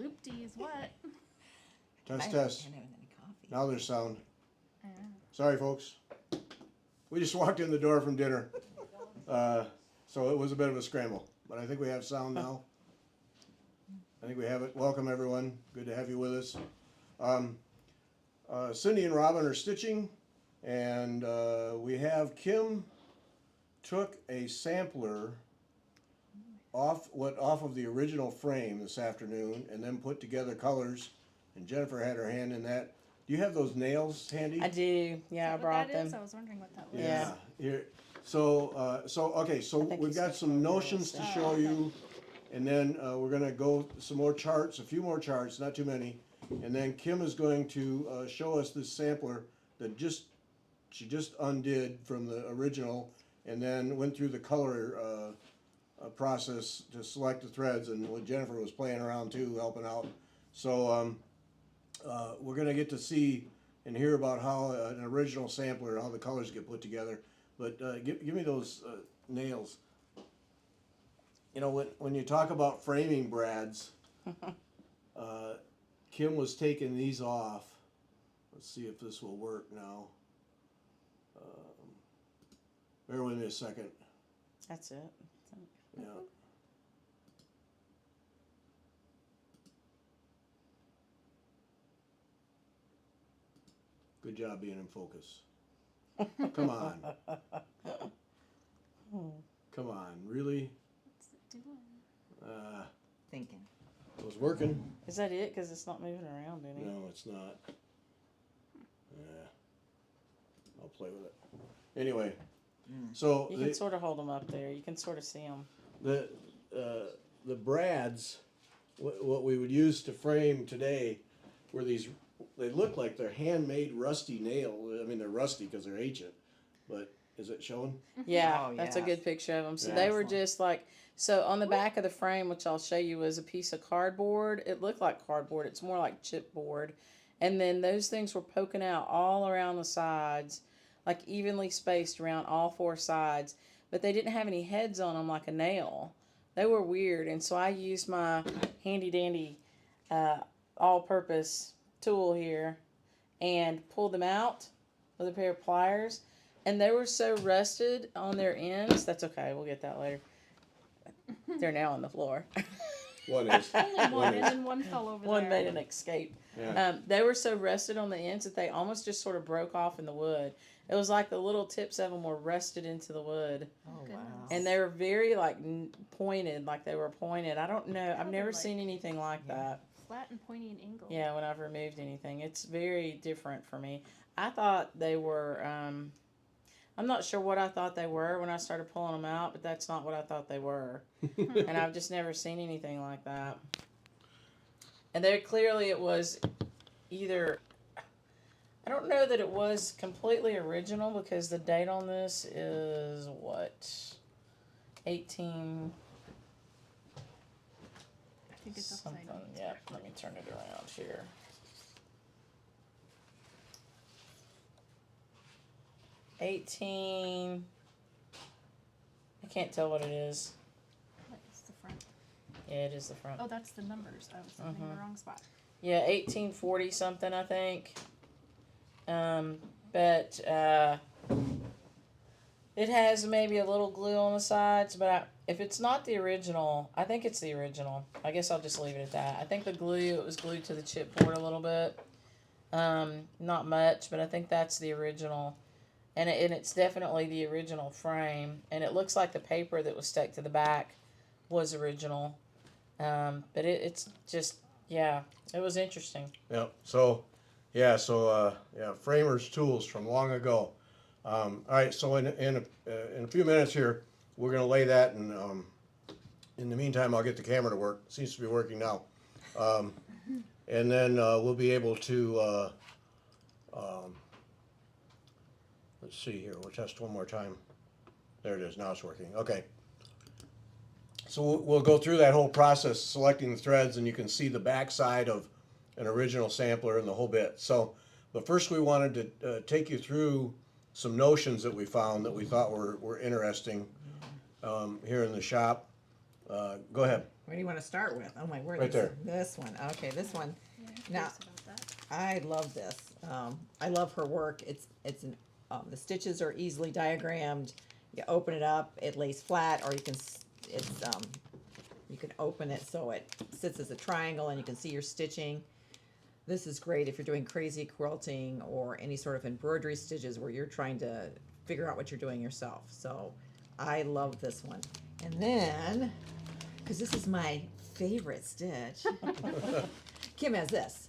Oopties, what? Test. Can't have any coffee. Now there's sound. Yeah. Sorry, folks. We just walked in the door from dinner. So it was a bit of a scramble. But I think we have sound now. I think we have it. Welcome, everyone. Good to have you with us. Cindy and Robin are stitching. And we have Kim took a sampler off of the original frame this afternoon and then put together colors. And Jennifer had her hand in that. Do you have those nails handy? I do. Yeah, I brought them. I was wondering what that was. Yeah. Here. So okay. So we've got some notions to show you, and then we're gonna go some more charts, a few more charts, not too many, and then Kim is going to show us this sampler that she just undid from the original, and then went through the color process to select the threads, and what Jennifer was playing around too, helping out. So we're gonna get to see and hear about how an original sampler, how the colors get put together. But give me those nails. You know, when you talk about framing brads, Kim was taking these off. Let's see if this will work now. Bear with me a second. That's it. Yeah. Good job being in focus. Come on. Come on, really? What's it doing? Thinking. It was working. Is that it? Because it's not moving around any. No, it's not. Yeah. I'll play with it. Anyway, so You can sort of hold them up there. You can sort of see them. the brads, what we would use to frame today, were these. They look like they're handmade rusty nail. I mean, they're rusty because they're ancient. But is it showing? Yeah, Oh, that's yeah. a good picture of them. So Yeah. they were just like, so on the back of the frame, which I'll show you, was a piece of cardboard. It looked like cardboard. It's more like chipboard. And then those things were poking out all around the sides, like evenly spaced around all four sides. But they didn't have any heads on them like a nail. They were weird. And so I used my handy dandy all-purpose tool here and pulled them out with a pair of pliers. And they were so rusted on their ends. That's okay. We'll get that later. They're now on the floor. One is. Only one, is. and then one fell over One there. made an escape. Yeah. They were so rusted on the ends that they almost just sort of broke off in the wood. It was like the little tips of them were rusted into the wood. Oh, Goodness. wow. And they were very like pointed, like they were pointed. I don't know. I've Probably never like- seen anything like Yeah. that. Flat and pointy and angled. Yeah, when I've removed anything. It's very different for me. I thought they were, I'm not sure what I thought they were when I started pulling them out, but that's not what I thought they were. And I've just never seen anything like that. And there clearly it was either, I don't know that it was completely original because the date on this is what, 18 I think it's upside something. down. Yeah, let me turn it around here. I can't tell what it is. What is the front? Yeah, it is the front. Oh, that's the numbers. I was looking in the wrong spot. Yeah, 1840 something, I think. It has maybe a little glue on the sides, but if it's not the original, I think it's the original. I guess I'll just leave it at that. I think the glue, it was glued to the chipboard a little bit. Not much, but I think that's the original. And it's definitely the original frame. And it looks like the paper that was stuck to the back was original. But it's just, yeah, it was interesting. Yep. So framers' tools from long ago. All right. So in a few minutes here, we're gonna lay that, and in the meantime, I'll get the camera to work. It seems to be working now. And then we'll be able to. Let's see here. We'll test one more time. There it is. Now it's working. Okay. So we'll go through that whole process, selecting the threads, and you can see the back side of an original sampler and the whole bit. So, but first we wanted to take you through some notions that we found that we thought were interesting here in the shop. Go ahead. What do you want to start with? Oh my word! Right there. This one. Okay, this one. Yeah, I'm Now- curious about that. I love this. I love her work. The stitches are easily diagrammed. You open it up, it lays flat, or you can you can open it so it sits as a triangle and you can see your stitching. This is great if you're doing crazy quilting or any sort of embroidery stitches where you're trying to figure out what you're doing yourself. So I love this one. And then, because this is my favorite stitch, Kim has this.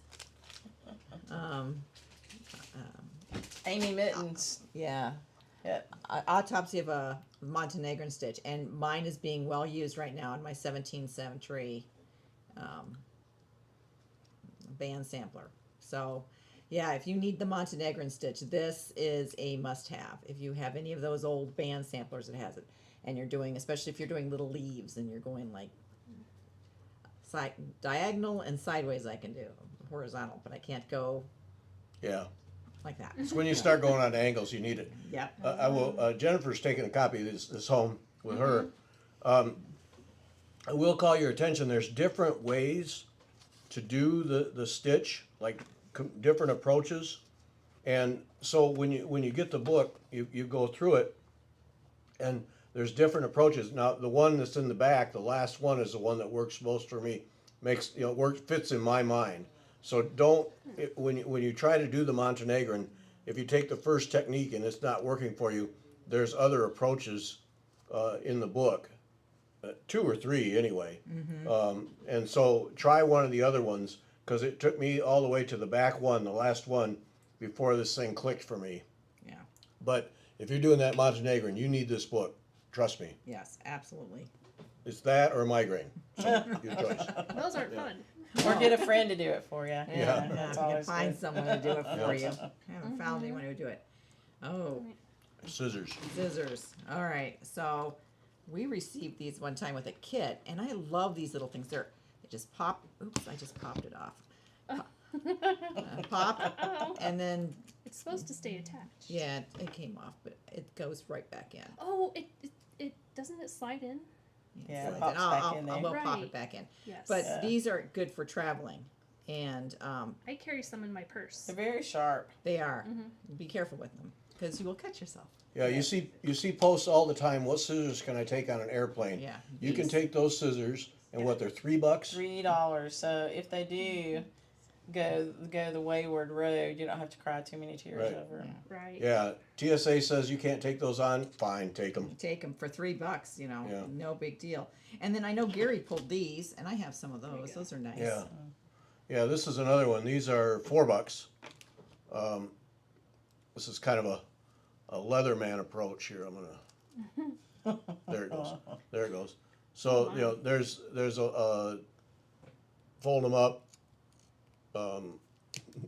Amy Mittens. Yeah. Yeah. Autopsy of a Montenegrin stitch, and mine is being well used right now in my 17 Century band sampler. So, yeah, if you need the Montenegrin stitch, this is a must-have. If you have any of those old band samplers, it has it. And you're doing, especially if you're doing little leaves and you're going like diagonal and sideways, I can do horizontal, but I can't go Yeah. like that. So when you start going on angles, you need it. Yep. I will. Jennifer's taking a copy of this home with her. I will call your attention. There's different ways to do the stitch, like different approaches. And so when you get the book, you go through it, and there's different approaches. Now the one that's in the back, the last one, is the one that works most for me. Fits in my mind. So when you try to do the Montenegrin, if you take the first technique and it's not working for you, there's other approaches in the book, 2 or 3 anyway. And so try one of the other ones, because it took me all the way to the back one, the last one, before this thing clicked for me. Yeah. But if you're doing that Montenegrin, you need this book. Trust me. Yes, absolutely. It's that or migraine. So your choice. Those aren't fun. Or get a friend to do it for you. Yeah. Yeah, That's if you can always find good. someone to do it for you. I haven't found anyone who would do it. Oh, Scissors. scissors. All right. So we received these one time with a kit, and I love these little things. They just pop. Oops, I just popped it off. Pop, and then It's supposed to stay attached. yeah, it came off, but it goes right back in. Oh, it doesn't it slide in? Yeah, So it pops I'll, back in I'll there. pop Right. it back in. Yes. But Yeah. these are good for traveling, and I carry some in my purse. They're very sharp. they are. Be careful with them because you will cut yourself. Yeah, you see posts all the time. What scissors can I take on an airplane? Yeah. You can these. take those scissors, and what they're $3. $3. So if they do go the Wayward Road, you don't have to cry too many tears Right. over them. Right. Yeah, TSA says you can't take those on. Fine, take them. Take them for $3, you know, Yeah. no big deal. And then I know Gary pulled these, and I have some of those. Those are nice. Yeah, yeah. This is another one. These are $4. This is kind of a Leatherman approach here. I'm gonna. There it goes. There it goes. So there's a fold them up.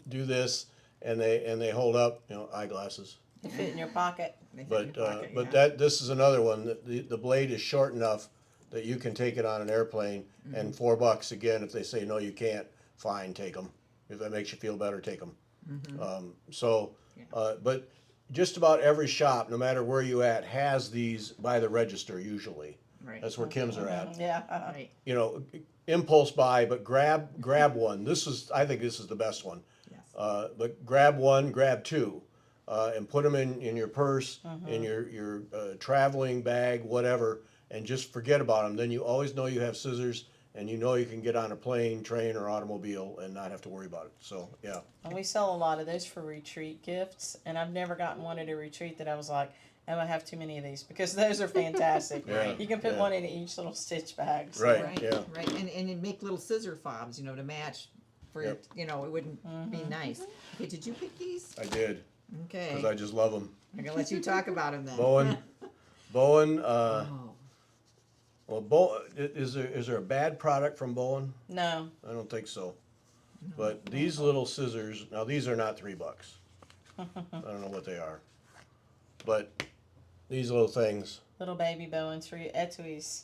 Do this, and they hold up. Eyeglasses. They fit in your pocket. They fit in But your pocket, but yeah. this is another one. That the blade is short enough that you can take it on an airplane, and $4 again. If they say no, you can't. Fine, take them. If that makes you feel better, take them. But just about every shop, no matter where you at, has these by the register usually. Right. That's where Kim's are at. Yeah. Right. Impulse buy, but grab one. I think this is the best one. Yes. But grab one, grab two, and put them in your purse, in your traveling bag, whatever, and just forget about them. Then you always know you have scissors, and you know you can get on a plane, train, or automobile and not have to worry about it. So yeah. And we sell a lot of those for retreat gifts, and I've never gotten one at a retreat that I was like, oh, I have too many of these, because those are fantastic. Yeah, You can put yeah. one in each little stitch bag. So. Right. Right. Yeah. Right. And you make little scissor fobs, to match. For Yep. it wouldn't be nice. Okay, did you pick these? I did, Okay. because I just love them. I'm gonna let you talk about them then. Bowen. Oh. Well, is there a bad product from Bowen? No. I don't think so. But these little scissors, now these are not $3. I don't know what they are. But these little things, Little baby Bowens for your etuis.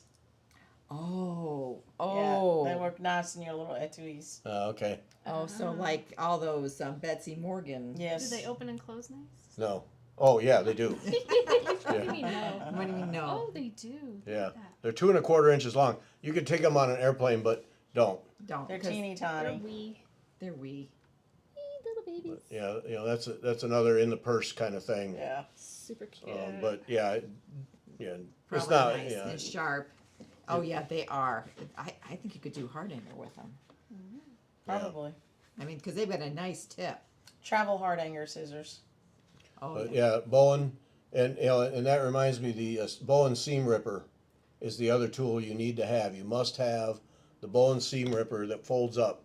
Oh. Yeah, they work nice in your little etuis. okay. Oh, so like all those Betsy Morgan. Yes. Do they open and close nice? No, Oh, yeah, they do. What do you mean no? What do you mean no? Oh, they do. Yeah. Yeah. They're 2¼ inches long. You could take them on an airplane, but don't. Don't. They're 'cause teeny They're tiny. wee. They're wee. Little babies. Yeah, you know, that's another in the purse kind of thing. Yeah. Super cute. But yeah, yeah, it's Probably not. nice Yeah, and sharp. Oh yeah, they are. I think you could do hard-hanger with them. Probably. I mean, because they've got a nice tip. Travel hard hanger scissors. Oh but yeah. yeah, Bowen, and you know, and that reminds me, the Bowen seam ripper is the other tool you need to have. You must have the Bowen seam ripper that folds up.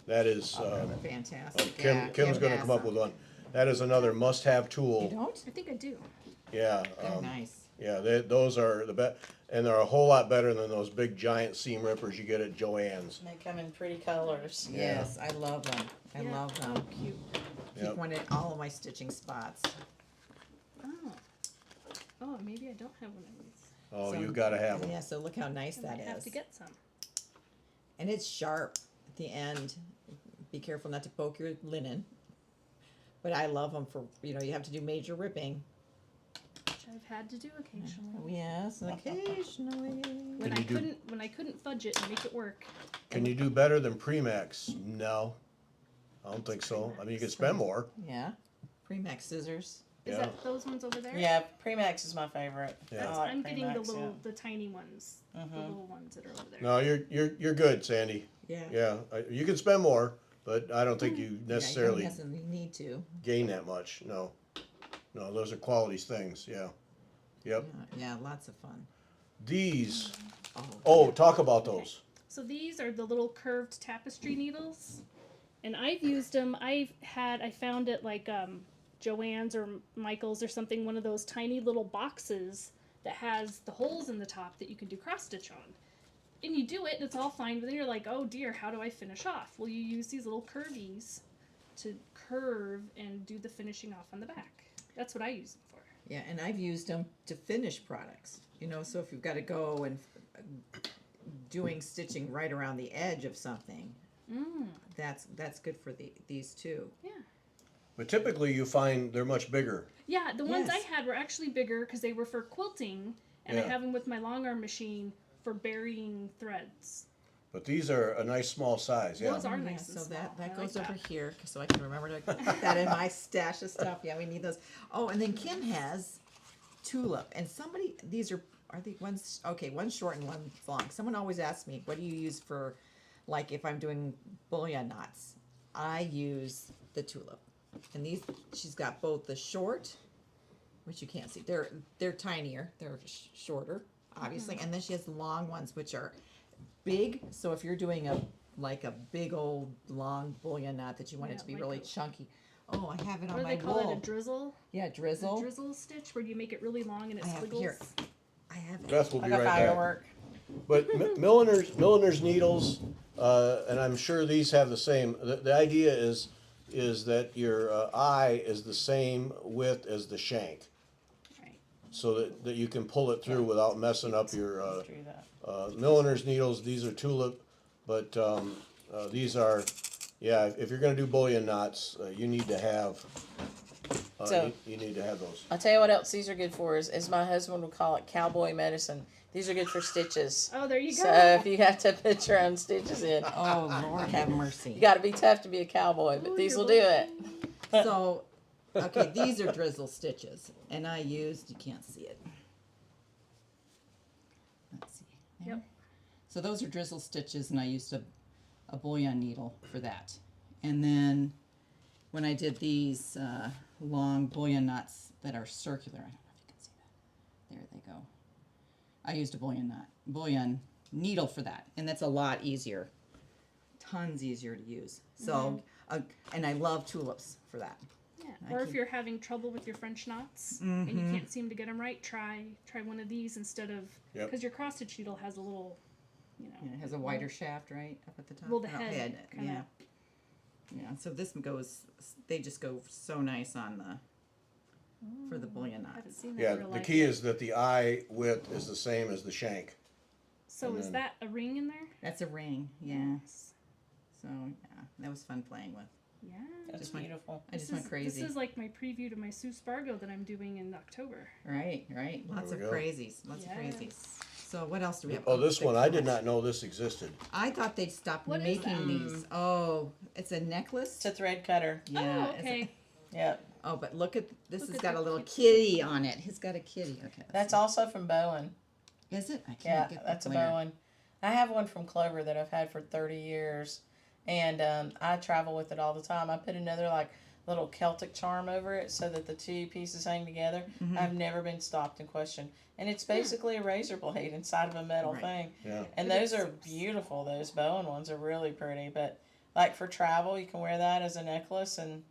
That is, Fantastic. Kim's going to come up with one. That is another must-have You tool. don't? I think I do. Yeah, They're nice. yeah, those are the best, and they're a whole lot better than those big giant seam rippers you get at Joann's. They come in pretty colors. Yes, I love them. I Yeah. love them. Oh, cute. Keep Yep. one at all of my stitching spots. Oh. Oh, maybe I don't have one of these. Oh, So- you got to have them. Yeah, so look how nice I that might have is. to get some. And it's sharp at the end. Be careful not to poke your linen. But I love them for, you know, you have to do major ripping. Which I've had to do occasionally. Yes, occasionally. When Can you do- when I couldn't fudge it and make it work. Can you do better than Premax? No, I don't think so. I mean, you can spend more. Yeah. Premax scissors. Is Yeah. that those ones over there? Yeah, Premax is my favorite. Yeah. I like I'm getting the Premax, little, the tiny ones, the Mhm. little ones that are over there. No, you're good, Sandy. Yeah. Yeah, you can spend more, but I don't think you Yeah, you necessarily don't necessarily need to. gain that much. No, no, those are qualities things. Yeah, yep. Yeah, lots of fun. These. Oh, Oh, talk about those. So these are the little curved tapestry needles, and I've used them. I found it like Joann's or Michael's or something, one of those tiny little boxes that has the holes in the top that you can do cross stitch on. And you do it, and it's all fine, but then you're like, oh dear, how do I finish off? Well, you use these little curvies to curve and do the finishing off on the back. That's what I use them for. Yeah, and I've used them to finish products. You know, so if you've got to go and doing stitching right around the edge of something, that's good for these too. Yeah. But typically, you find they're much bigger. Yeah, the ones I Yes. had were actually bigger because they were for quilting, and I Yeah. have them with my long arm machine for burying threads. But these are a nice small size. Yeah. Those are Yeah, nice and so small. that I like goes over that. here so I can remember to put that in my stash of stuff. Yeah, we need those. Oh, and then Kim has tulip, and these are the ones? Okay, one's short and one's long. Someone always asks me, what do you use for, like, if I'm doing bullion knots? I use the tulip, and these she's got both the short, which you can't see. They're tinier. They're shorter, obviously, and then she has the long ones, which are big. So if you're doing a big old long bullion knot that you want it Yeah, to be like really a- chunky. Oh, I have it What on do my they call wool. it? A drizzle? Yeah, A drizzle. drizzle stitch where you make it really long and it I have it squiggles. here. I have it. Beth will Like be a right back. firework. But milliners needles, and I'm sure these have the same. The idea is that your eye is the same width as the shank, Right. so that you can pull it through without messing up your Do that. milliners needles. These are tulip, but these are, yeah. If you're going to do bullion knots, you need to have. So- you need to have those. I'll tell you what else these are good for is, as my husband would call it, cowboy medicine. These are good for stitches. Oh, there you go. So if you have to put your own stitches in, Oh, Lord have mercy. you got to be tough to be a cowboy, but Ooh, these you're will do it. So, okay, these are drizzle stitches, and I used, you can't see it. Let's see. There. Yep. So those are drizzle stitches, and I used a bullion needle for that. And then when I did these long bullion knots that are circular, I don't know if you can see that. There they go. I used a bullion needle for that, and that's a lot easier. Tons easier to use. So, and I love tulips for that. Yeah. I Or if can- you're having trouble with your French knots and you can't seem to get them right, try one of these instead of Yep. because your cross stitch needle has a little, Yeah, it has a wider shaft, right, up at the top. Well, the Oh, head kinda- yeah. Yeah. So this goes. They just go so nice on the for the bullion I haven't knots. seen that Yeah, in real the life key yet. is that the eye width is the same as the shank. So and is then- that a ring in there? That's a ring. Yeah. Yes. So yeah, that was fun playing with. Yeah. That's Just went- beautiful. I just went crazy. This is like my preview to my Sue Spargo that I'm doing in October. Right, right. Lots There of we go. crazies. Lots of crazies. Yes. So what else do we have? Oh, this big one, I did ones. not know this existed. I thought they'd stop What is making that? these. Oh, it's a necklace. It's a thread cutter. Yeah. Oh, it's a- okay. Yep. oh, but look at this. Look Has at got that a little cute kitty on it. He's got a kitty. Okay. let's That's see. also from Bowen. Is it? I can't Yeah, get that's the a glare. Bowen. I have one from Clover that I've had for 30 years, and I travel with it all the time. I put another like little Celtic charm over it so that the two pieces hang together. Mhm. I've never been stopped and questioned, and it's basically a razor blade inside of a metal Right. thing. Yeah. And But those it's- are beautiful. Those Bowen ones are really pretty, but like for travel, you can wear that as a necklace, and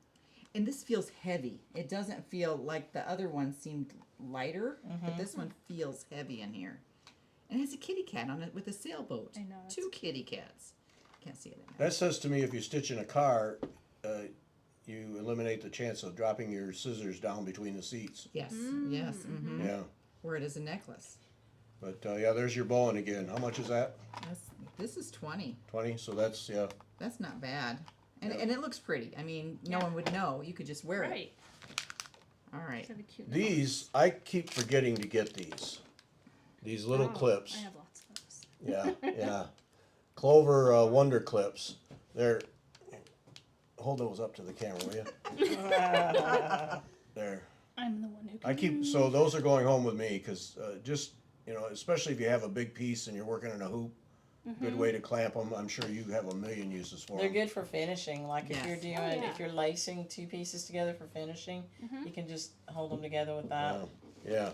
And this feels heavy. It doesn't feel like the other one seemed lighter, but this one feels heavy in here. And it has a kitty cat on it with a sailboat. I know, it's- 2 kitty cats. Can't see it in there. That says to me if you stitch in a car, you eliminate the chance of dropping your scissors down between the seats. Yes, yes. Mm-hmm. Yeah. Where it is a necklace. But yeah, there's your Bowen again. How much is that? This is 20. 20? So that's, yeah. That's not bad. And, Yeah. and it looks pretty. I mean, no Yeah. one would know. You could just wear it. Right. All right. Have a cute These, I keep forgetting to get these. These little Oh, clips. I have lots of those. Yeah, yeah. Clover Wonder Clips. They're, hold those up to the camera, will you? There. I'm the one who. I keep, so those are going home with me because just, you know, especially if you have a big piece and you're working in a hoop, good way to clamp them. I'm sure you have a million uses for they're them. good for finishing. Like if Yes. you're doing, Oh, yeah. if you're lacing 2 pieces together for finishing, you can just hold them together with that. Yeah,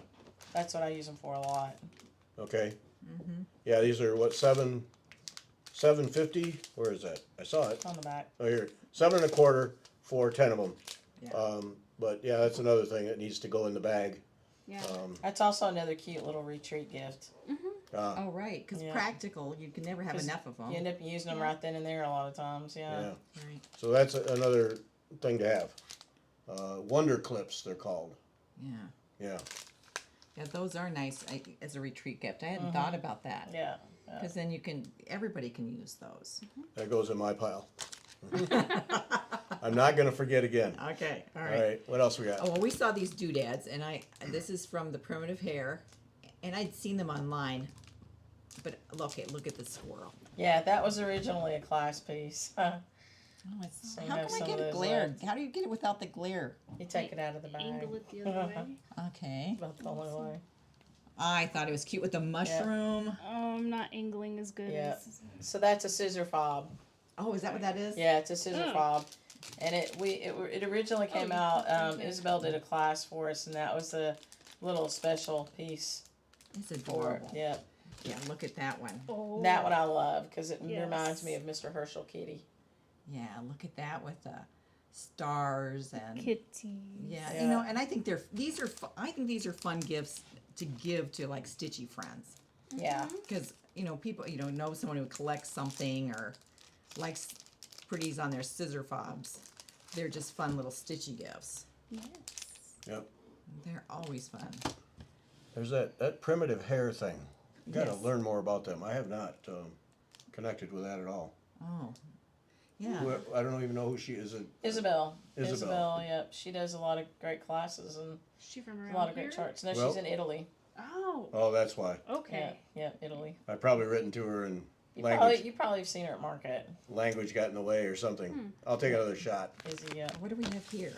That's what I use them for a lot. okay. Mm-hmm. Yeah, these are what, $7.50? Where is that? I saw it. On the back. Oh, here, 7 1/4 for 10 of them. Yeah. But yeah, that's another thing that needs to go in the bag. Yeah. That's also another cute little retreat gift. Oh, right. Because Yeah. practical, you can never have 'Cause enough of them. You end up using them Yeah. right then and there a lot of times. Yeah. Yeah. Right. So that's another thing to have. Wonder Clips, they're called. Yeah. Yeah. Yeah, those are nice as a retreat gift. I hadn't thought about that. Yeah. Because then everybody can use those. That goes in my pile. I'm not gonna forget again. Okay, all All right. right, what else we got? Oh, well, we saw these doodads, and this is from the Primitive Hair, and I'd seen them online. But look at the squirrel. Yeah, that was originally a class piece. Oh, it's, So you how have can I some get of it those glare? left. How do you get it without the glare? You take it out of the bag. Angle it the other way. Okay. About the only way. I thought it was cute with the mushroom. Oh, I'm not angling as good Yeah. as. So that's a scissor fob. Oh, is that what that is? Yeah, it's a scissor Oh. fob. And it originally came you out. can do that. Isabel did a class for us, and that was a little special piece It's for it. adorable. Yeah, Yeah, look at that one. Oh. that one I love because it Yes. reminds me of Mr. Herschel Kitty. Yeah, look at that with the stars and Kitty. yeah, Yeah. you know, and I think these are fun gifts to give to like stitchy friends Yeah, because people know someone who collects something or likes pretties on their scissor fobs. They're just fun little stitchy gifts. Yes. Yep. They're always fun. There's that primitive hair thing. You gotta Yes. learn more about them. I have not connected with that at all. Oh, yeah. I don't even know who she is. Isabel. Isabel. Yep, she does a lot of great classes and Is she from a around lot of here? great charts. No, Well- she's in Italy. Oh. Oh, that's why. Okay. Yeah, Italy. I've probably written to her and You language probably have seen her at market. got in the way or something. I'll take another shot. Izzy, yeah. What do we have here?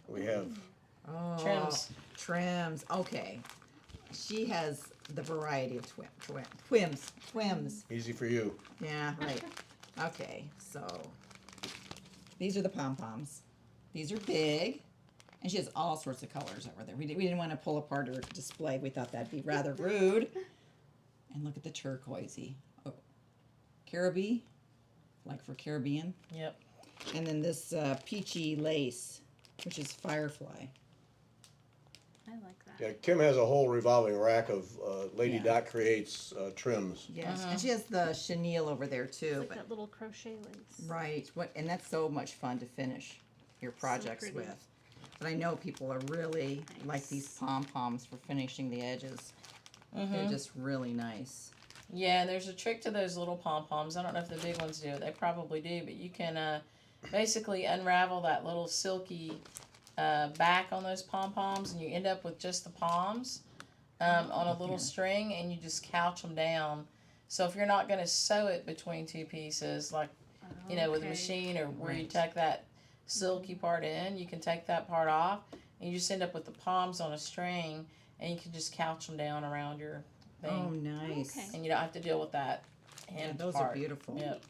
We have Oh, Trims. Trims. Okay. She has the variety of twims. easy for you. Yeah, right. Okay, so these are the pom-poms. These are big. And she has all sorts of colors over there. We didn't want to pull apart her display. We thought that'd be rather rude. And look at the turquoisey. Oh, Caribbean, like for Caribbean. Yep. And then this peachy lace, which is firefly. I like that. Yeah, Kim has a whole revolving rack of Lady Yeah. Dot Creates trims. Yes, and she has the chenille over there too. It's like But that little crochet lace. right, and that's so much fun to finish your projects pretty. with. But I know people are really like these pom poms for finishing the edges. They're just really nice. Yeah, and there's a trick to those little pom poms. I don't know if the big ones do it. They probably do, but you can basically unravel that little silky back on those pom-poms, and you end up with just the poms on a little string, and you just couch them down. So if you're not going to sew it between two pieces, like, you know, with a Okay. machine, or where you Right. tuck that silky part in, you can take that part off, and you just end up with the poms on a string, and you can just couch them down around your thing. Oh, nice. Okay. And you don't have to deal with that Yeah, hand those part. are beautiful. Yep.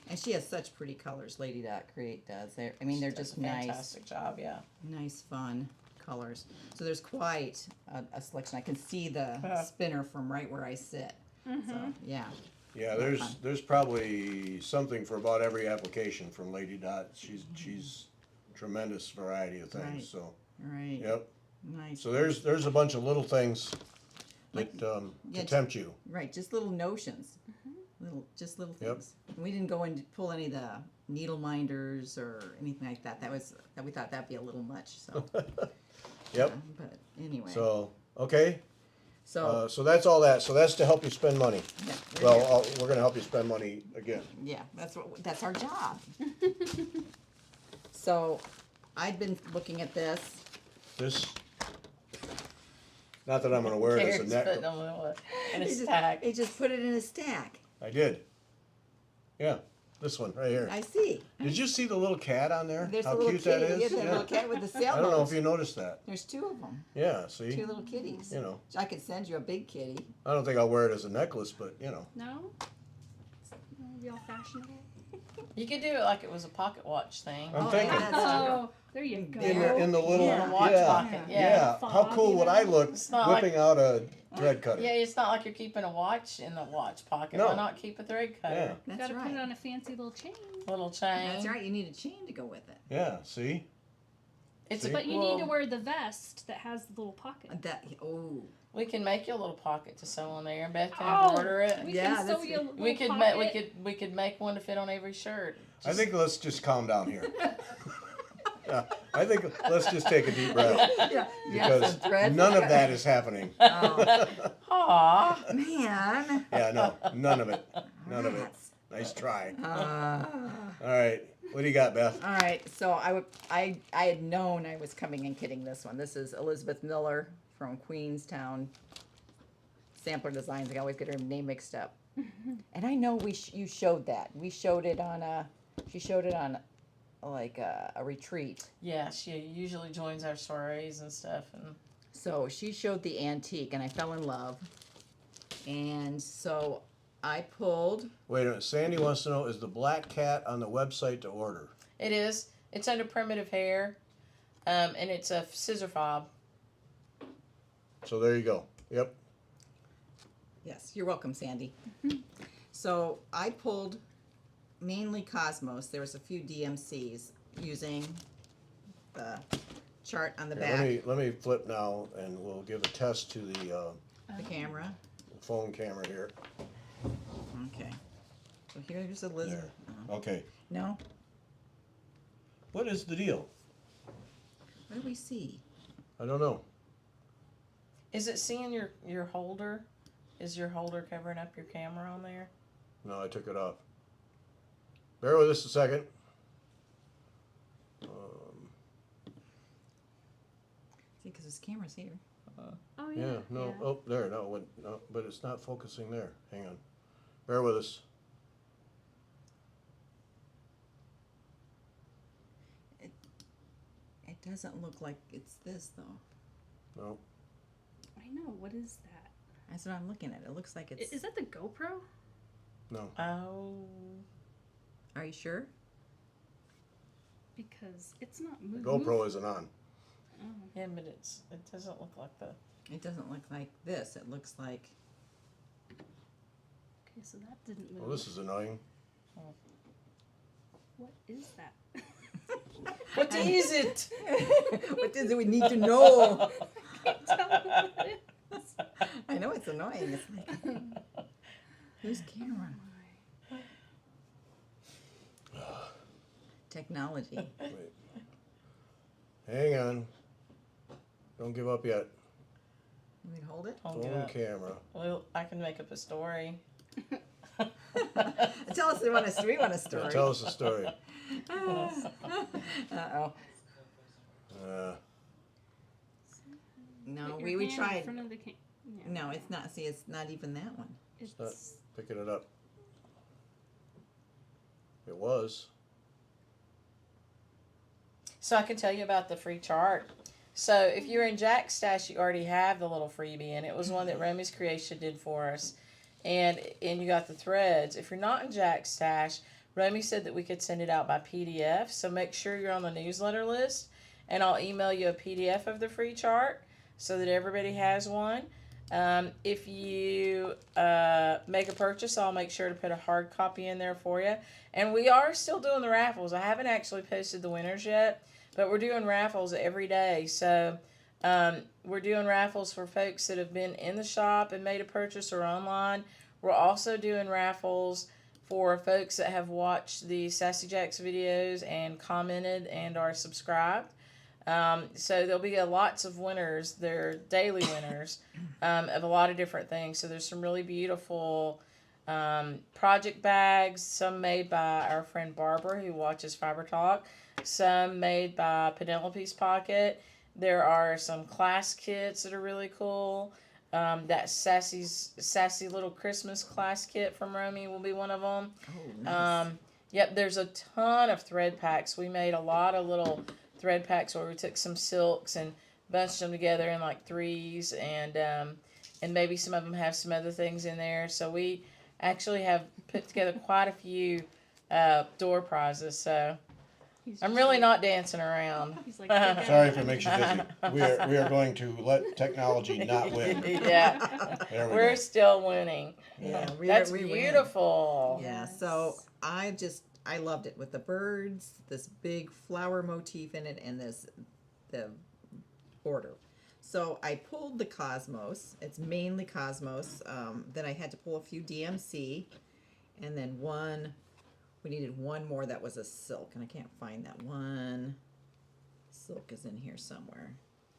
And she has such pretty colors. Lady Dot Create does. They're She does just a nice, fantastic job, yeah. nice, fun colors. So there's quite a selection. I can see the Yeah. spinner from right where I sit. So yeah. Yeah, there's probably something for about every application from Lady Dot. She's tremendous variety of things. Right. So All right. yep. Nice. So there's a bunch of little things that yeah, to tempt you. Right, just little notions. Little Yep. things. We didn't go and pull any of the needle minders or anything like that. We thought that'd be a little much. So, Yep. but anyway. So okay. So So that's all that. So that's to help you spend money. yeah, Well, we're gonna help you spend money again. yeah, that's our job. So, I'd been looking at this. This. Not that I'm gonna wear it as a Karen's neck. putting them in a He just- stack. He just put it in a stack. I did. Yeah, this one right here. I see. Did you see the little cat on there? There's How a little cute kitty. that is. Yeah, that little cat with the sailboat. I don't know if you noticed that. There's two of them. Yeah, see? Two little kitties. You know, I could send you a big kitty. I don't think I'll wear it as a necklace, but you know. No? Maybe all fashionable. You could do it like it was a pocket watch thing. I'm Oh, thinking. yeah, that's Oh, there you go. In the little Yeah, watch yeah, pocket. Yeah. yeah. How Fob, cool you would know? I look It's not like- whipping out a thread cutter? Yeah, it's not like you're keeping a watch in the watch pocket. No. Why not keep a thread cutter? Yeah. That's Gotta right. put it on a fancy little chain. Little chain. That's right. You need a chain to go with it. Yeah, see? It's See? But you well, need to wear the vest that has the little pocket. That We can make you a little pocket to sew on there, and Beth can Oh, embroider it. We Yeah, can that's sew you a good. little We could pocket. we could make one to fit on every shirt. I think let's just calm down here. Yeah, I think let's just take a deep breath yeah. because some thread. none of that is happening. Oh, Aw. man. Yeah, no, none of it. None of it. Rats. Nice try. Uh, All right, what do you got, Beth? all right. So I had known I was coming and getting this one. This is Elizabeth Miller from Queenstown Sampler Designs. I always get her name mixed up. And I know you showed that. We showed it on she showed it on like a retreat. Yeah, she usually joins our soirees and stuff, and So she showed the antique, and I fell in love. And so I pulled. Wait a minute. Sandy wants to know, is the black cat on the website to order? it is. It's under primitive hair, and it's a scissor fob. So there you go. Yep. Yes, you're welcome, Sandy. So I pulled mainly Cosmos. There was a few DMCs using the chart on the Here, back, let me flip now, and we'll give a test to the the camera. phone camera here. Okay. So here's a lizard. Okay. No? What is the deal? What do we see? I don't know. Is it seeing your holder? Is your holder covering up your camera on there? No, I took it off. Bear with us a second. See, because this camera's here. Oh yeah. Yeah, no, oh, there, no, no, but it's not focusing there. Hang on. Bear with us. It doesn't look like it's this, though. No. I know. What is that? That's what I'm looking at. It looks like it's. Is that the GoPro? No. Oh. Are you sure? Because it's not The moving. GoPro isn't on. Oh. Yeah, but it doesn't look like the. It doesn't look like this. It looks like. Okay, so that didn't move. Well, this is annoying. What is that? What is it? What is it we need to know? Tell me what it is. I know it's annoying. It's like. Whose camera? Technology. Wait. Hang on. Don't give up yet. You want me to hold it? Hold it Phone up. camera. Well, I can make up a story. Tell us we want a story. Yeah, tell us a story. Uh-oh. Uh, No, Put your we hand in tried. front of the yeah. No, it's not. See, it's not even that one. It's picking it up. It was. So I can tell you about the free chart. So if you're in Jack's Stash, you already have the little freebie, and it was one that Romy's Creation did for us. And you got the threads. If you're not in Jack's Stash, Romy said that we could send it out by PDF. So make sure you're on the newsletter list, and I'll email you a PDF of the free chart so that everybody has one. If you make a purchase, I'll make sure to put a hard copy in there for you. And we are still doing the raffles. I haven't actually posted the winners yet, but we're doing raffles every day. So we're doing raffles for folks that have been in the shop and made a purchase or online. We're also doing raffles for folks that have watched the Sassy Jacks videos and commented and are subscribed. So there'll be lots of winners. They're daily winners of a lot of different things. So there's some really beautiful project bags, some made by our friend Barbara who watches Fiber Talk, some made by Penelope's Pocket. There are some class kits that are really cool. That Sassy Little Christmas class kit from Romy will be one of them. Oh, nice. Yep, there's a ton of thread packs. We made a lot of little thread packs where we took some silks and bunched them together in like threes, and maybe some of them have some other things in there. So we actually have put together quite a few door prizes. So he's I'm just really like- not dancing around. He's like, "Okay." Sorry if it makes you dizzy. We are going to let technology not win. Yeah, There we we're go. still winning. Yeah, That's we win. beautiful. Yeah, so I loved it with the birds, this big flower motif in it, and the border. So I pulled the Cosmos. It's mainly Cosmos. Then I had to pull a few DMC, and then we needed one more that was a silk, and I can't find that one. Silk is in here somewhere.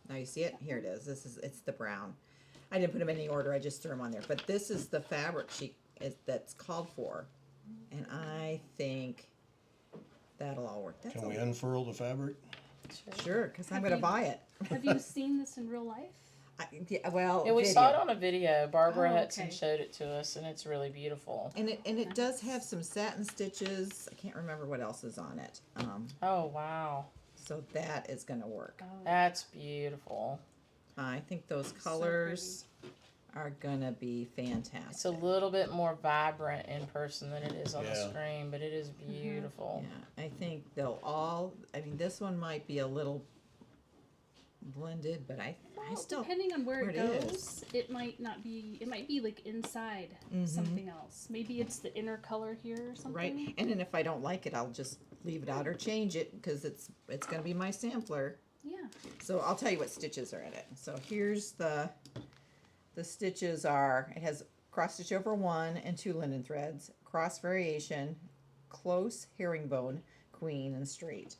Now you see it? Here it is. It's the brown. I didn't put them in any order. I just threw them on there. But this is the fabric that's called for. And I think that'll all work. That's Can all. we unfurl the fabric? Sure, because I'm Have going to you- buy it. Have you seen this in real life? Yeah, well, Yeah, we video. saw it on a video. Barbara Oh, Hudson okay. showed it to us, and it's really beautiful. And it does have some satin stitches. I can't remember what else is on it. Oh, wow. So that is going to work. Oh, That's beautiful. I think those so colors are going to be fantastic. It's a little bit more vibrant in person than it is on the Yeah. screen, but it is beautiful. Yeah, I think this one might be a little blended, but I Well, still, depending on where it where it goes, it might not be. It might be like inside Mhm. something else. Maybe it's the inner color here or something. right? And then if I don't like it, I'll just leave it out or change it because it's going to be my sampler. Yeah. So I'll tell you what stitches are in it. So here's the stitches are, it has cross stitch over 1 and 2 linen threads, cross variation, close herringbone, queen, and straight.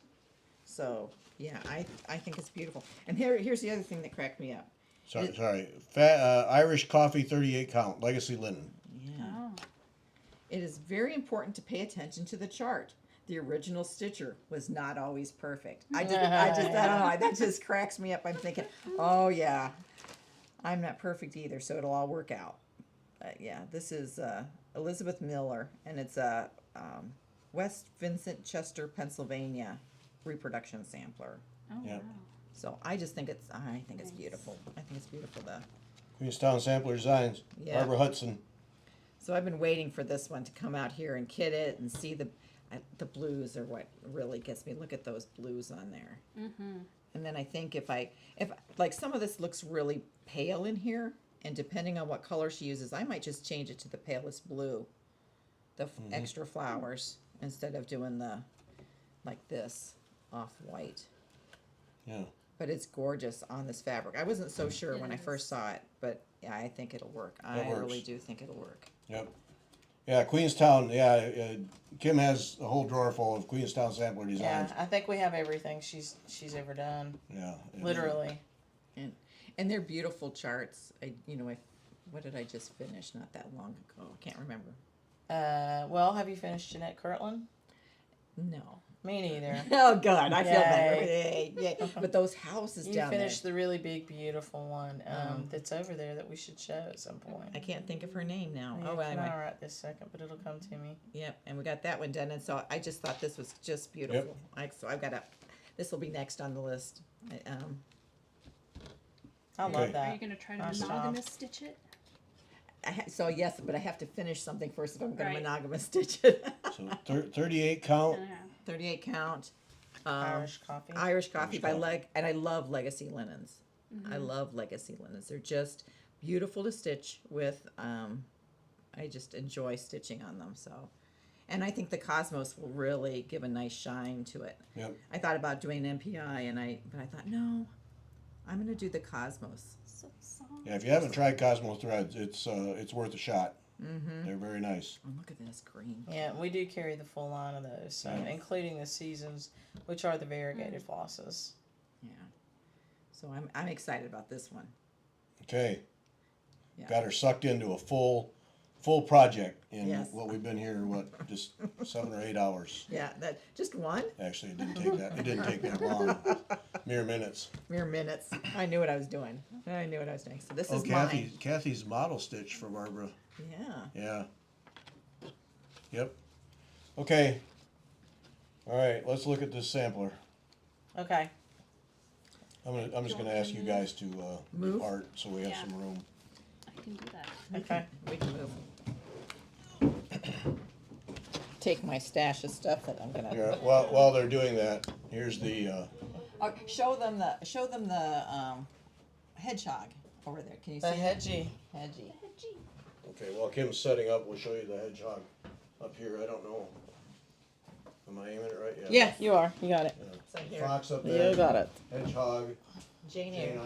So yeah, I think it's beautiful. And here's the other thing that cracked me up. Sorry. Irish coffee 38 count, legacy linen. Yeah. Oh. It is very important to pay attention to the chart. The original stitcher was not always perfect. I don't know, that just cracks me up. I'm thinking, oh yeah, I'm not perfect either, so it'll all work out. Yeah, this is Elizabeth Miller, and it's a West Vincent Chester, Pennsylvania reproduction sampler. Oh Yeah. wow. So I think it's Nice. beautiful. I think it's beautiful though. Queenstown Sampler Designs. Yeah. Barbara Hudson. So I've been waiting for this one to come out here and kit it and see the blues are what really gets me. Look at those blues on there. Mm-hmm. And then I think if like some of this looks really pale in here, and depending on what color she uses, I might just change it to the palest blue, the extra flowers, instead of doing the like this off white. Yeah. But it's gorgeous on this fabric. I wasn't so sure It when I is. first saw it, but yeah, I think it'll work. It I works. really do think it'll work. Yep. Yeah, Queenstown. Yeah, Kim has a whole drawer full of Queenstown Sampler designs. Yeah, I think we have everything she's ever done. Yeah. Literally. And they're beautiful charts. What did I just finish not that long ago? I can't remember. Well, have you finished Jeanette Kirtland? No. Me neither. Oh, good. I feel better. Yay. Yay. But those houses You down there. finished the really big, beautiful one that's over there that we should show at some point. I can't think of her name now. Yeah, Oh, well, anyway. Not right this second, but it'll come to me. Yep, and we got that one done, and so I just thought this was just beautiful. So I've got this will be next on the list. I love Okay. Are you that. gonna try to Nice job. monogamous stitch it? So yes, but I have to finish something first if I'm going Right. to monogamous stitch it. So 38 count. 38 count. Irish coffee. Irish coffee by coffee. and I love legacy linens. I love legacy linens. They're just beautiful to stitch with. I just enjoy stitching on them. So, and I think the Cosmos will really give a nice shine to it. Yep. I thought about doing MPI, but I thought no, I'm going to do the Cosmos. So soft. Yeah, if you haven't tried Cosmo threads, it's worth a shot. Mm-hmm. They're very nice. Oh, look at this green. Yeah, we do carry the full line of those, so Yeah. including the seasons, which are the variegated flosses. Yeah. So I'm excited about this one. Okay. Yeah. Got her sucked into a full project in Yes. what we've been here, just 7 or 8 hours. Yeah, that just one Actually, it didn't take that. It didn't take that long. Mere minutes. mere minutes. I knew what I was doing. So this Oh, is mine. Kathy's model stitch for Barbara. Yeah. Yeah. Yep. Okay. All right. Let's look at this sampler. Okay. I'm just gonna ask you guys to Move? depart so we have Yeah. some room. I can do that. Okay. We can move. Take my stash of stuff that I'm gonna. Yeah. While they're doing that, here's the. Show them the hedgehog over there. Can you The see hedgie. Hedgie. Okay. While Kim's setting up, we'll show you the hedgehog up here. I don't know. Am I aiming it right? Yeah, you are. You got it. So here. Fox up You there. got it. Hedgehog. Jane Jane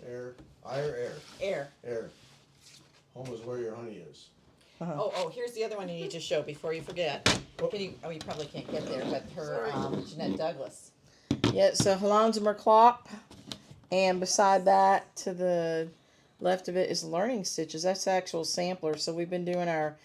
Eyre. Air. Air. Home is where your honey is. Oh, here's the other one you need to show before you forget. Can you? Oh, you probably can't get there, but her Jeanette Douglas. Yeah, so Halonza Clop, and beside that, to the left of it is Learning Stitches. That's the actual sampler. So we've been doing our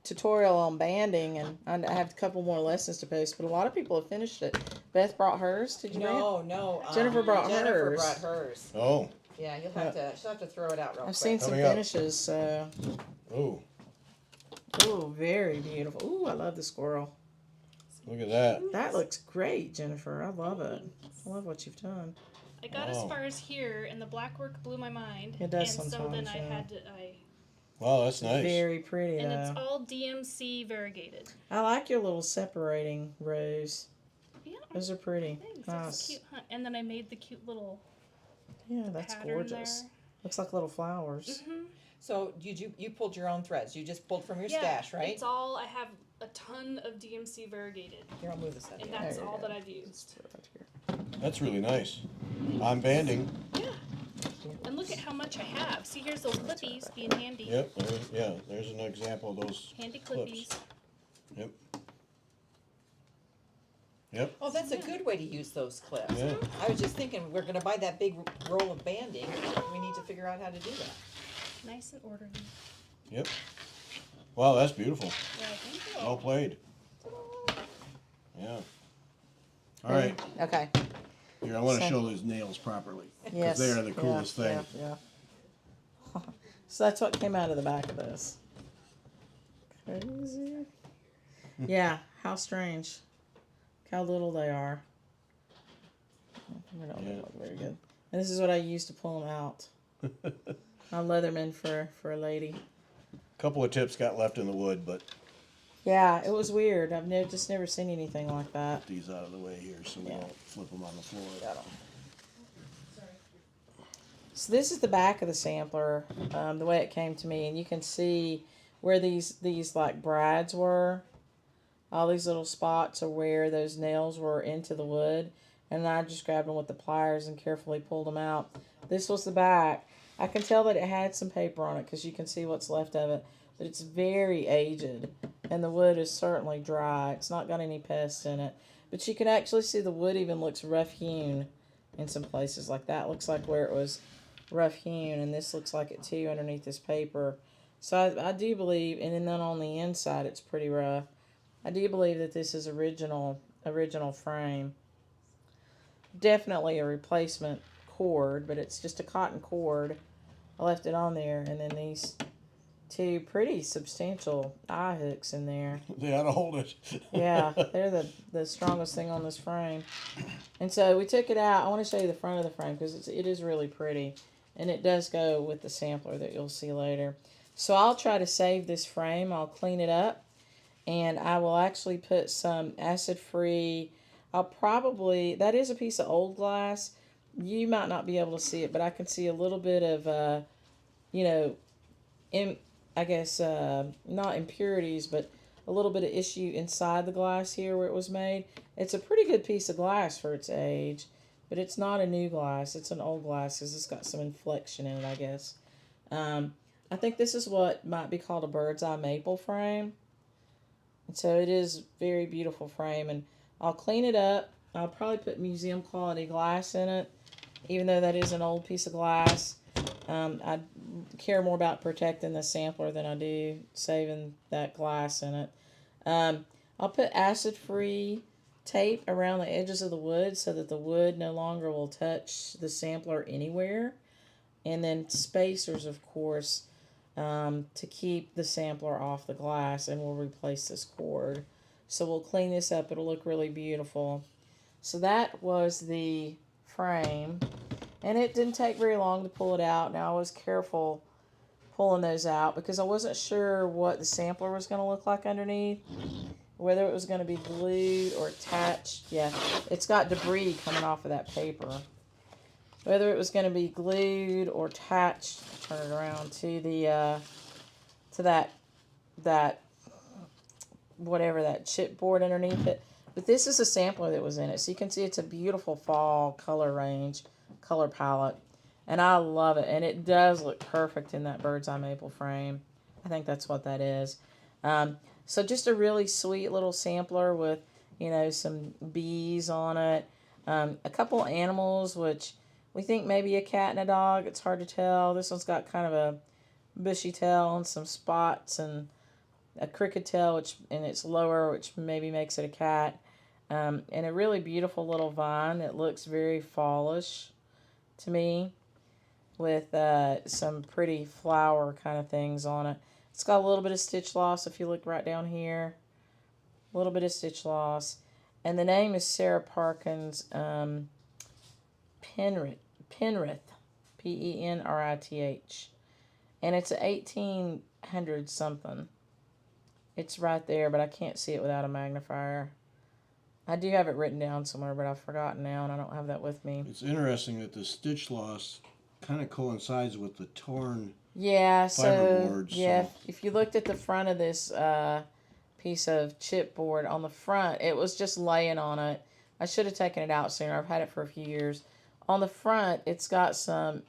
tutorial on banding, and I have a couple more lessons to post, but a lot of people have finished it. Beth brought hers. Did you bring it? No. Jennifer brought Jennifer hers. brought hers. Oh. Yeah, she'll have to throw it out real quick. I've seen some Coming up. finishes, so. Oh. Ooh, very beautiful. Ooh, I love the squirrel. Look at that. That looks great, Jennifer. I love it. I love what you've done. I got as Wow. far as here, and the black work blew my mind. It does and so then sometimes, I yeah. had to, Wow, that's nice. Very pretty, and though. it's all DMC variegated. I like your little separating rows. Yeah, Those are pretty. thanks. Nice. That's cute. Huh? And then I made the cute little Yeah, that's pattern gorgeous. there. Looks like little flowers. Mhm. So you pulled your own threads. You just pulled from your Yeah, stash, right? It's all I have a ton of DMC variegated, Here, I'll move this out. and here. that's There you all go. that I've used. Right here. That's really nice. I'm banding. Yeah. And look at how much I have. See, here's those clippies being handy. Yep. There's an example of those. Handy Clips. clippies. Yep. Yep. Oh, that's a good way to use those clips. Yeah. I was just thinking we're going to buy that big roll of banding. We need to figure out how to do that. Nice and orderly. Yep. Wow, that's beautiful. Yeah, thank you. Well played. Yeah. All right. Okay. Here, I want to So- show those nails properly. Yes. They are the coolest yeah, thing. Yeah. So that's what came out of the back of this. Crazy. Yeah. How strange. How little they are. They don't look very good. And this is what I use to pull them out. A Leatherman for a lady. Couple of tips got left in the wood, but Yeah, it was weird. I've just never seen anything like that. put these out of the way here so we Yeah. don't flip them on the floor. Got 'em. So this is the back of the sampler, the way it came to me, and you can see where these like brads were. All these little spots are where those nails were into the wood, and I just grabbed them with the pliers and carefully pulled them out. This was the back. I can tell that it had some paper on it because you can see what's left of it, but it's very aged, and the wood is certainly dry. It's not got any pests in it, but you can actually see the wood even looks rough hewn in some places. Like that looks like where it was rough hewn, and this looks like it too underneath this paper. So I do believe, and then on the inside it's pretty rough. I do believe that this is original frame. Definitely a replacement cord, but it's just a cotton cord. I left it on there, and then these two pretty substantial eye hooks in there. They ought to hold it. Yeah, they're the strongest thing on this frame. And so we took it out. I want to show you the front of the frame because it is really pretty. And it does go with the sampler that you'll see later. So I'll try to save this frame. I'll clean it up. And I will actually put some acid-free. That is a piece of old glass. You might not be able to see it, but I can see a little bit of, not impurities, but a little bit of issue inside the glass here where it was made. It's a pretty good piece of glass for its age, but it's not a new glass. It's an old glass because it's got some inflection in it, I guess. I think this is what might be called a bird's eye maple frame. And so it is very beautiful frame, and I'll clean it up. I'll probably put museum quality glass in it, even though that is an old piece of glass. I care more about protecting the sampler than I do saving that glass in it. I'll put acid-free tape around the edges of the wood so that the wood no longer will touch the sampler anywhere. And then spacers, of course, to keep the sampler off the glass, and we'll replace this cord. So we'll clean this up. It'll look really beautiful. So that was the frame. And it didn't take very long to pull it out. Now I was careful pulling those out because I wasn't sure what the sampler was going to look like underneath. Whether it was going to be glued or attached. Yeah, it's got debris coming off of that paper. Whether it was going to be glued or attached, turn it around, to the that whatever, that chipboard underneath it. But this is a sampler that was in it. So you can see it's a beautiful fall color range, color palette. And I love it. And it does look perfect in that bird's eye maple frame. I think that's what that is. So just a really sweet little sampler with, some bees on it. A couple animals, which we think maybe a cat and a dog. It's hard to tell. This one's got kind of a bushy tail and some spots, and a crooked tail, and it's lower, which maybe makes it a cat. And a really beautiful little vine. It looks very fallish to me, with some pretty flower kind of things on it. It's got a little bit of stitch loss if you look right down here. A little bit of stitch loss. And the name is Sarah Parkins Penrith. Penrith. And it's a 1800 something. It's right there, but I can't see it without a magnifier. I do have it written down somewhere, but I've forgotten now, and I don't have that with me. It's interesting that the stitch loss kind of coincides with the torn fiberboards. So. If you looked at the front of this piece of chipboard on the front, it was just laying on it. I should have taken it out sooner. I've had it for a few years. On the front, it's got some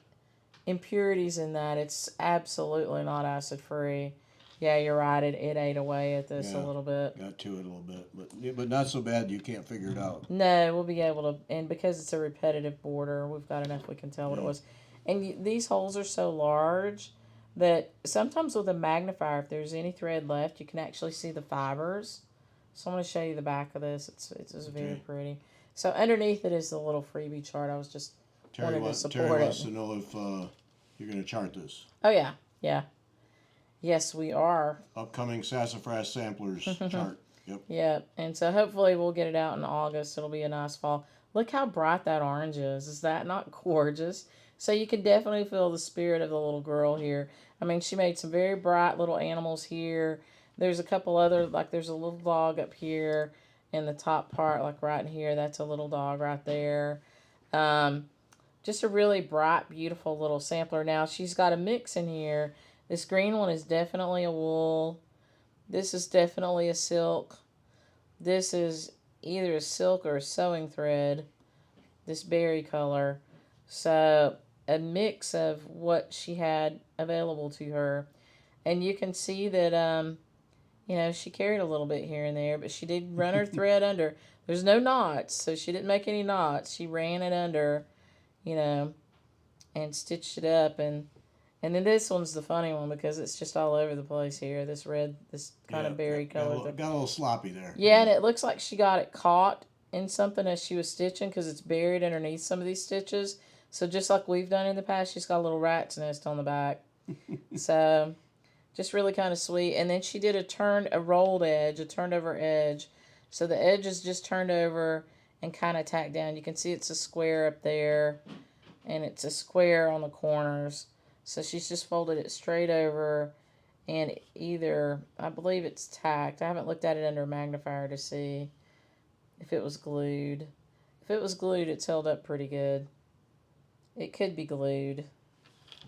impurities in that. It's absolutely not acid-free. Yeah, you're right. It ate away at this a little bit. Got to it a little bit, but not so bad you can't figure it out. No, we'll be able to, and because it's a repetitive border, we've got enough we can tell what it was. And these holes are so large that sometimes with a magnifier, if there's any thread left, you can actually see the fibers. So I'm going to show you the back of this. It's just very pretty. So underneath it is the little freebie chart. I was just wanted to support Terry it. wants to know if you're going to chart this. Oh, yeah. Yeah. Yes, we are. Upcoming Sassafras Samplers chart. Yep. Yeah, and so hopefully we'll get it out in August. It'll be a nice fall. Look how bright that orange is. Is that not gorgeous? So you can definitely feel the spirit of the little girl here. I mean, she made some very bright little animals here. There's a couple other, like there's a little dog up here in the top part, like right in here. That's a little dog right there. Just a really bright, beautiful little sampler. Now, she's got a mix in here. This green one is definitely a wool. This is definitely a silk. This is either a silk or a sewing thread. This berry color. So a mix of what she had available to her. And you can see that, she carried a little bit here and there, but she did run her thread under. There's no knots, so she didn't make any knots. She ran it under, and stitched it up. And And then this one's the funny one because it's just all over the place here. This red, this kind of berry color. Got a little sloppy there. Yeah, and it looks like she got it caught in something as she was stitching because it's buried underneath some of these stitches. So just like we've done in the past, she's got a little rat's nest on the back. So just really kind of sweet. And then she did a rolled edge, a turned over edge. So the edge is just turned over and kind of tacked down. You can see it's a square up there and it's a square on the corners. So she's just folded it straight over and either, I believe it's tacked. I haven't looked at it under a magnifier to see if it was glued. If it was glued, it's held up pretty good. It could be glued.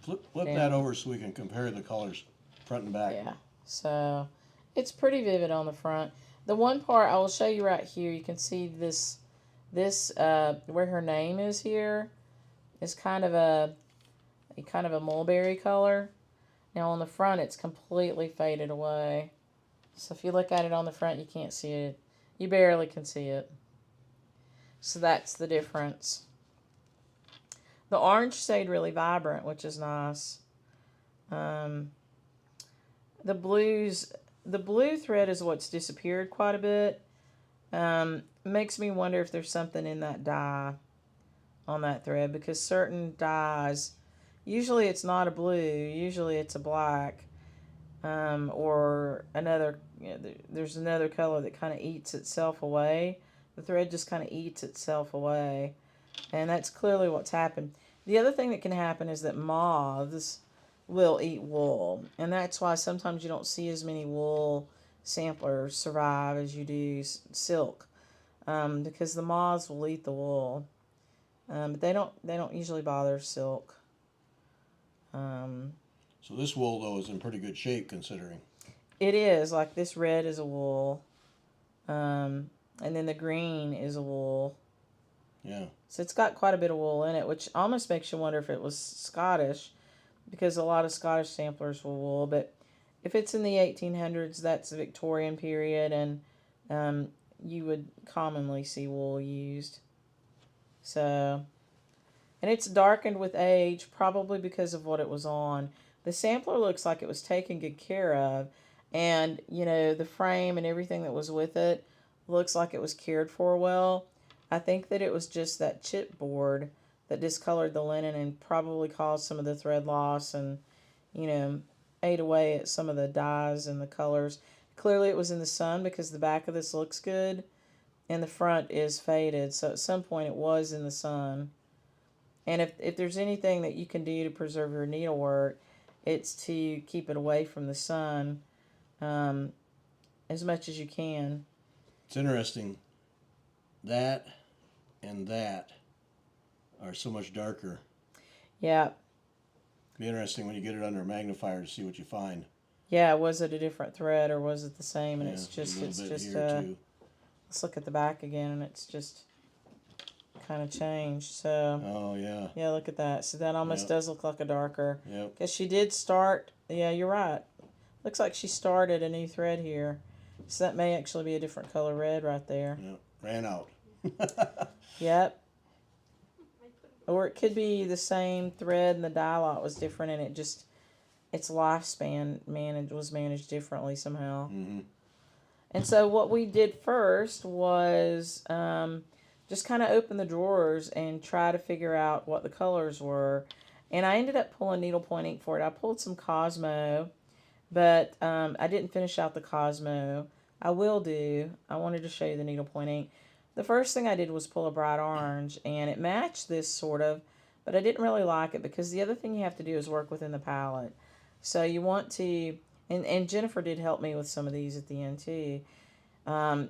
Flip that over so we can compare the colors front and back. Yeah, so it's pretty vivid on the front. The one part I will show you right here, you can see this where her name is here is kind of a mulberry color. Now on the front it's completely faded away. So if you look at it on the front, you can't see it. You barely can see it. So that's the difference. The orange stayed really vibrant, which is nice. The blue thread is what's disappeared quite a bit. Makes me wonder if there's something in that dye on that thread, because certain dyes, usually it's not a blue, usually it's a black, or another, there's another color that kind of eats itself away. The thread just kind of eats itself away, and that's clearly what's happened. The other thing that can happen is that moths will eat wool, and that's why sometimes you don't see as many wool samplers survive as you do silk, because the moths will eat the wool, but they don't usually bother silk. So this wool though is in pretty good shape considering. It is, like this red is a wool, and then the green is a wool. Yeah. So it's got quite a bit of wool in it, which almost makes you wonder if it was Scottish, because a lot of Scottish samplers were wool. But if it's in the 1800s, that's the Victorian period, and you would commonly see wool used. So, and it's darkened with age, probably because of what it was on. The sampler looks like it was taken good care of, and the frame and everything that was with it looks like it was cared for well. I think that it was just that chipboard that discolored the linen and probably caused some of the thread loss and, ate away at some of the dyes and the colors. Clearly it was in the sun because the back of this looks good and the front is faded. So at some point it was in the sun. And if there's anything that you can do to preserve your needlework, it's to keep it away from the sun as much as you can. It's interesting. That and that are so much darker. Yeah. Be interesting when you get it under a magnifier to see what you find. Yeah, was it a different thread or was it the same? And Yeah, it's just here too. Let's look at the back again, and it's just kind of changed. So Oh yeah. yeah, look at that. So that almost does look like a darker. Yep. Because she did start. Yeah, you're right. Looks like she started a new thread here. So that may actually be a different color red right there. Yep. Ran out. Yep. Or it could be the same thread and the dye lot was different, and its lifespan was managed differently somehow. Mm-hmm. And so what we did first was just kind of open the drawers and try to figure out what the colors were. And I ended up pulling needlepoint ink for it. I pulled some Cosmo, but I didn't finish out the Cosmo. I will do. I wanted to show you the needlepoint ink. The first thing I did was pull a bright orange, and it matched this sort of, but I didn't really like it because the other thing you have to do is work within the palette. So you want to, and Jennifer did help me with some of these at the end too. And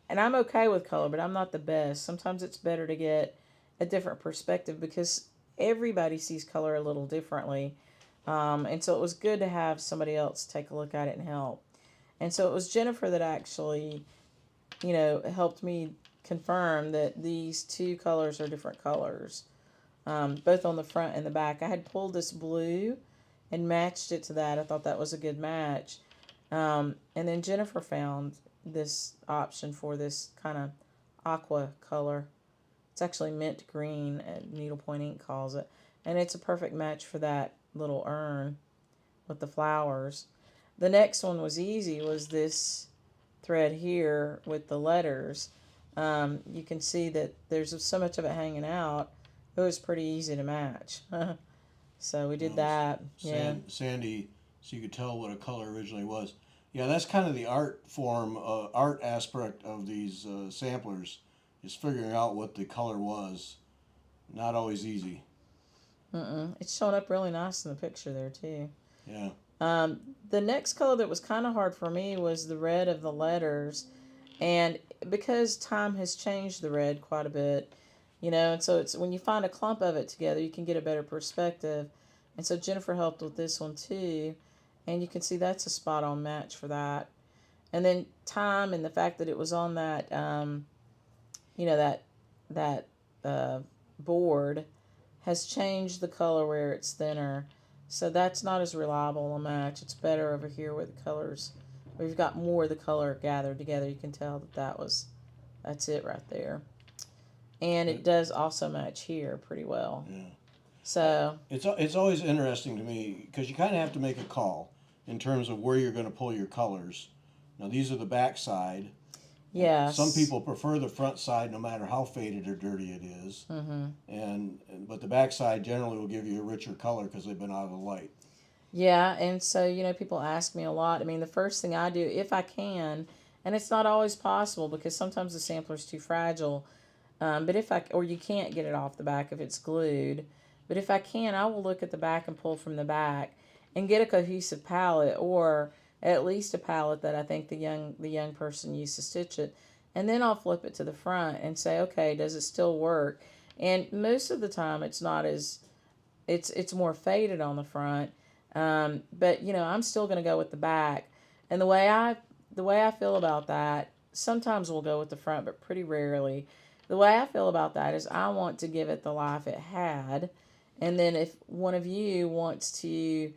I'm okay with color, but I'm not the best. Sometimes it's better to get a different perspective because everybody sees color a little differently. And so it was good to have somebody else take a look at it and help. And so it was Jennifer that actually, helped me confirm that these two colors are different colors, both on the front and the back. I had pulled this blue and matched it to that. I thought that was a good match. And then Jennifer found this option for this kind of aqua color. It's actually mint green, needlepoint ink calls it. And it's a perfect match for that little urn with the flowers. The next one was easy, was this thread here with the letters. You can see that there's so much of it hanging out. It was pretty easy to match. So we did that. Yeah. Sandy, so you could tell what a color originally was. Yeah, that's kind of the art form, art aspect of these samplers, is figuring out what the color was. Not always easy. It's showing up really nice in the picture there too. Yeah. The next color that was kind of hard for me was the red of the letters, and because time has changed the red quite a bit, and so it's when you find a clump of it together, you can get a better perspective. And so Jennifer helped with this one too, and you can see that's a spot on match for that. And then time and the fact that it was on that, that board has changed the color where it's thinner. So that's not as reliable a match. It's better over here where the colors, we've got more of the color gathered together. You can tell that that's it right there. And it does also match here pretty well. Yeah. So it's always interesting to me because you kind of have to make a call in terms of where you're going to pull your colors. Now these are the back side. yes, Some people prefer the front side no matter how faded or dirty it is. But the back side generally will give you a richer color because they've been out of the light. Yeah, and so, people ask me a lot. I mean, the first thing I do, if I can, and it's not always possible because sometimes the sampler's too fragile, or you can't get it off the back if it's glued. But if I can, I will look at the back and pull from the back and get a cohesive palette, or at least a palette that I think the young person used to stitch it. And then I'll flip it to the front and say, okay, does it still work? And most of the time it's not as, it's more faded on the front. But I'm still going to go with the back. And the way I feel about that, sometimes we'll go with the front, but pretty rarely. The way I feel about that is I want to give it the life it had. And then if one of you wants to,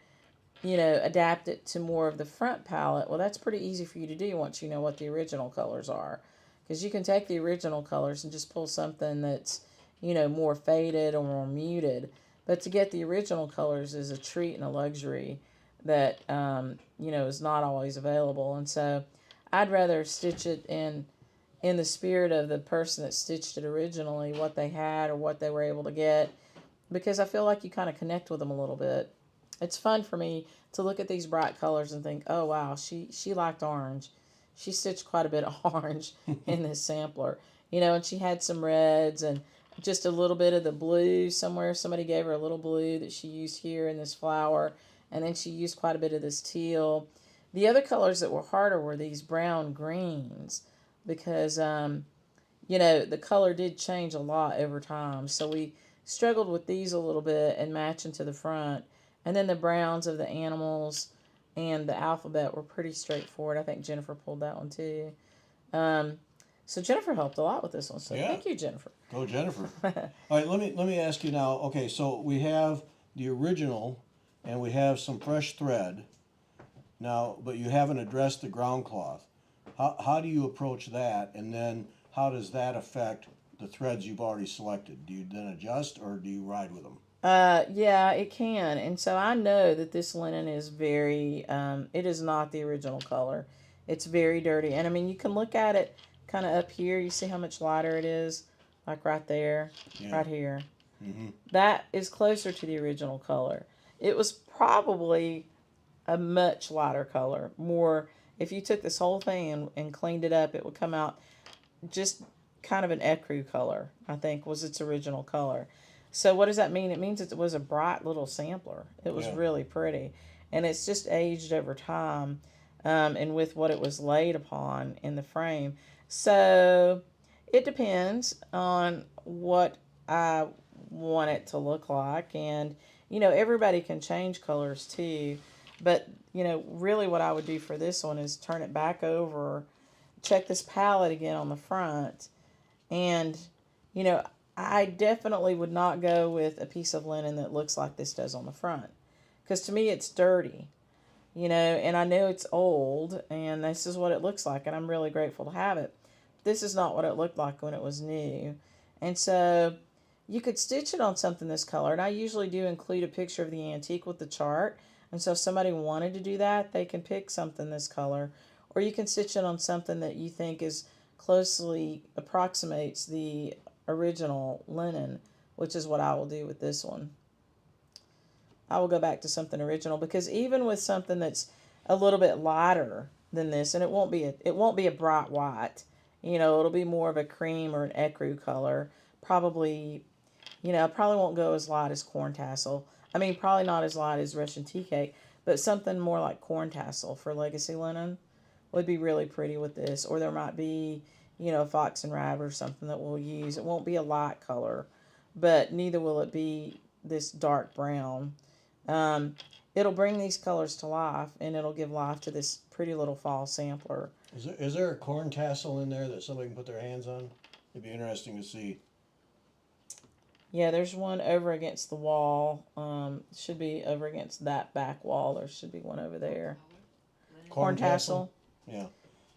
adapt it to more of the front palette, well, that's pretty easy for you to do once you know what the original colors are. Because you can take the original colors and just pull something that's, more faded or more muted. But to get the original colors is a treat and a luxury that, is not always available. And so I'd rather stitch it in the spirit of the person that stitched it originally, what they had or what they were able to get, because I feel like you kind of connect with them a little bit. It's fun for me to look at these bright colors and think, oh, wow, she liked orange. She stitched quite a bit of orange in this sampler, and she had some reds and just a little bit of the blue somewhere. Somebody gave her a little blue that she used here in this flower, and then she used quite a bit of this teal. The other colors that were harder were these brown greens because, the color did change a lot over time. So we struggled with these a little bit and matching to the front. And then the browns of the animals and the alphabet were pretty straightforward. I think Jennifer pulled that one too. So Jennifer helped a lot with this one. So Yeah. Thank you, Jennifer. Go Jennifer. All right, let me ask you now. Okay, so we have the original and we have some fresh thread. Now, but you haven't addressed the ground cloth. How do you approach that, and then how does that affect the threads you've already selected? Do you then adjust or do you ride with them? Yeah, it can. And so I know that this linen is very, it is not the original color. It's very dirty. And I mean, you can look at it kind of up here. You see how much lighter it is? Like right there, Yeah. right here. Mm-hmm. That is closer to the original color. It was probably a much lighter color. More, if you took this whole thing and cleaned it up, it would come out just kind of an ecru color, I think, was its original color. So what does that mean? It means it was a bright little sampler. It was Yeah. really pretty. And it's just aged over time and with what it was laid upon in the frame. So it depends on what I want it to look like. And, everybody can change colors too. But, really what I would do for this one is turn it back over, check this palette again on the front. And, I definitely would not go with a piece of linen that looks like this does on the front. Because to me, it's dirty, and I know it's old, and this is what it looks like, and I'm really grateful to have it. This is not what it looked like when it was new. And so, you could stitch it on something this color. And I usually do include a picture of the antique with the chart. And so if somebody wanted to do that, they can pick something this color. Or you can stitch it on something that you think is closely approximates the original linen, which is what I will do with this one. I will go back to something original, because even with something that's a little bit lighter than this, and it won't be a bright white, you know, it'll be more of a cream or an ecru color. Probably, you know, probably won't go as light as corn tassel. I mean, probably not as light as Russian tea cake, but something more like corn tassel for legacy linen would be really pretty with this. Or there might be, you know, fox and rabbit or something that we'll use. It won't be a light color, but neither will it be this dark brown. It'll bring these colors to life, and it'll give life to this pretty little fall sampler. Is there a corn tassel in there that somebody can put their hands on? It'd be interesting to see. Yeah, there's one over against the wall. Should be over against that back wall. There should be one over there. Corn tassel. Yeah.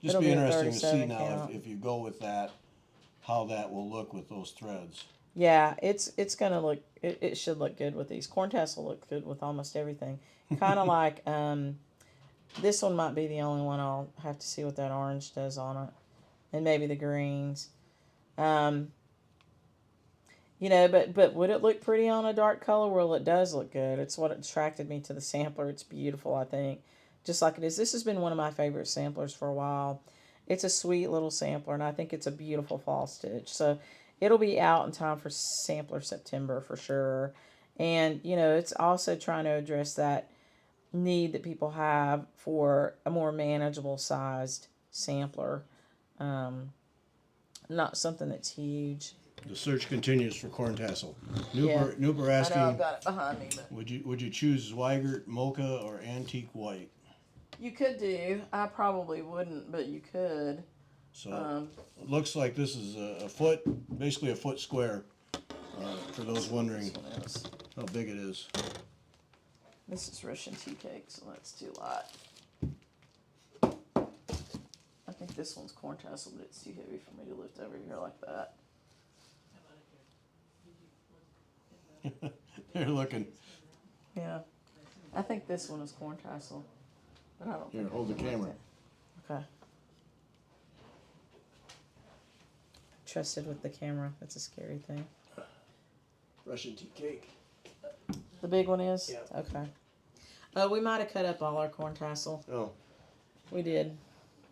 Just It'll be be a interesting to see 37 now count. if you go with that, how that will look with those threads. Yeah, it's gonna look. It should look good with these. Corn tassel look good with almost everything. Kind of like this one might be the only one. I'll have to see what that orange does on it, and maybe the greens. You know, but would it look pretty on a dark color? Well, it does look good. It's what attracted me to the sampler. It's beautiful, I think. Just like it is. This has been one of my favorite samplers for a while. It's a sweet little sampler, and I think it's a beautiful fall stitch. So it'll be out in time for Sampler September for sure. And, you know, it's also trying to address that need that people have for a more manageable sized sampler. Not something that's huge. The search continues for corn tassel. Yeah. Nooper I asking, know I've got it behind me, but would you choose Zweigert, mocha, or antique white? you could do. I probably wouldn't, but you could. So it looks like this is a foot, basically a foot square. For those wondering This one is. how big it is. This is Russian tea cake, so that's too light. I think this one's corn tassel, but it's too heavy for me to lift over here like that. They're looking. Yeah. I think this one is corn tassel, but I don't Here, think hold the I can camera. lift it. Okay. Trusted with the camera. That's a scary thing. Russian tea cake. The big one is? Yeah. Okay. We might have cut up all our corn tassel. Oh, We did.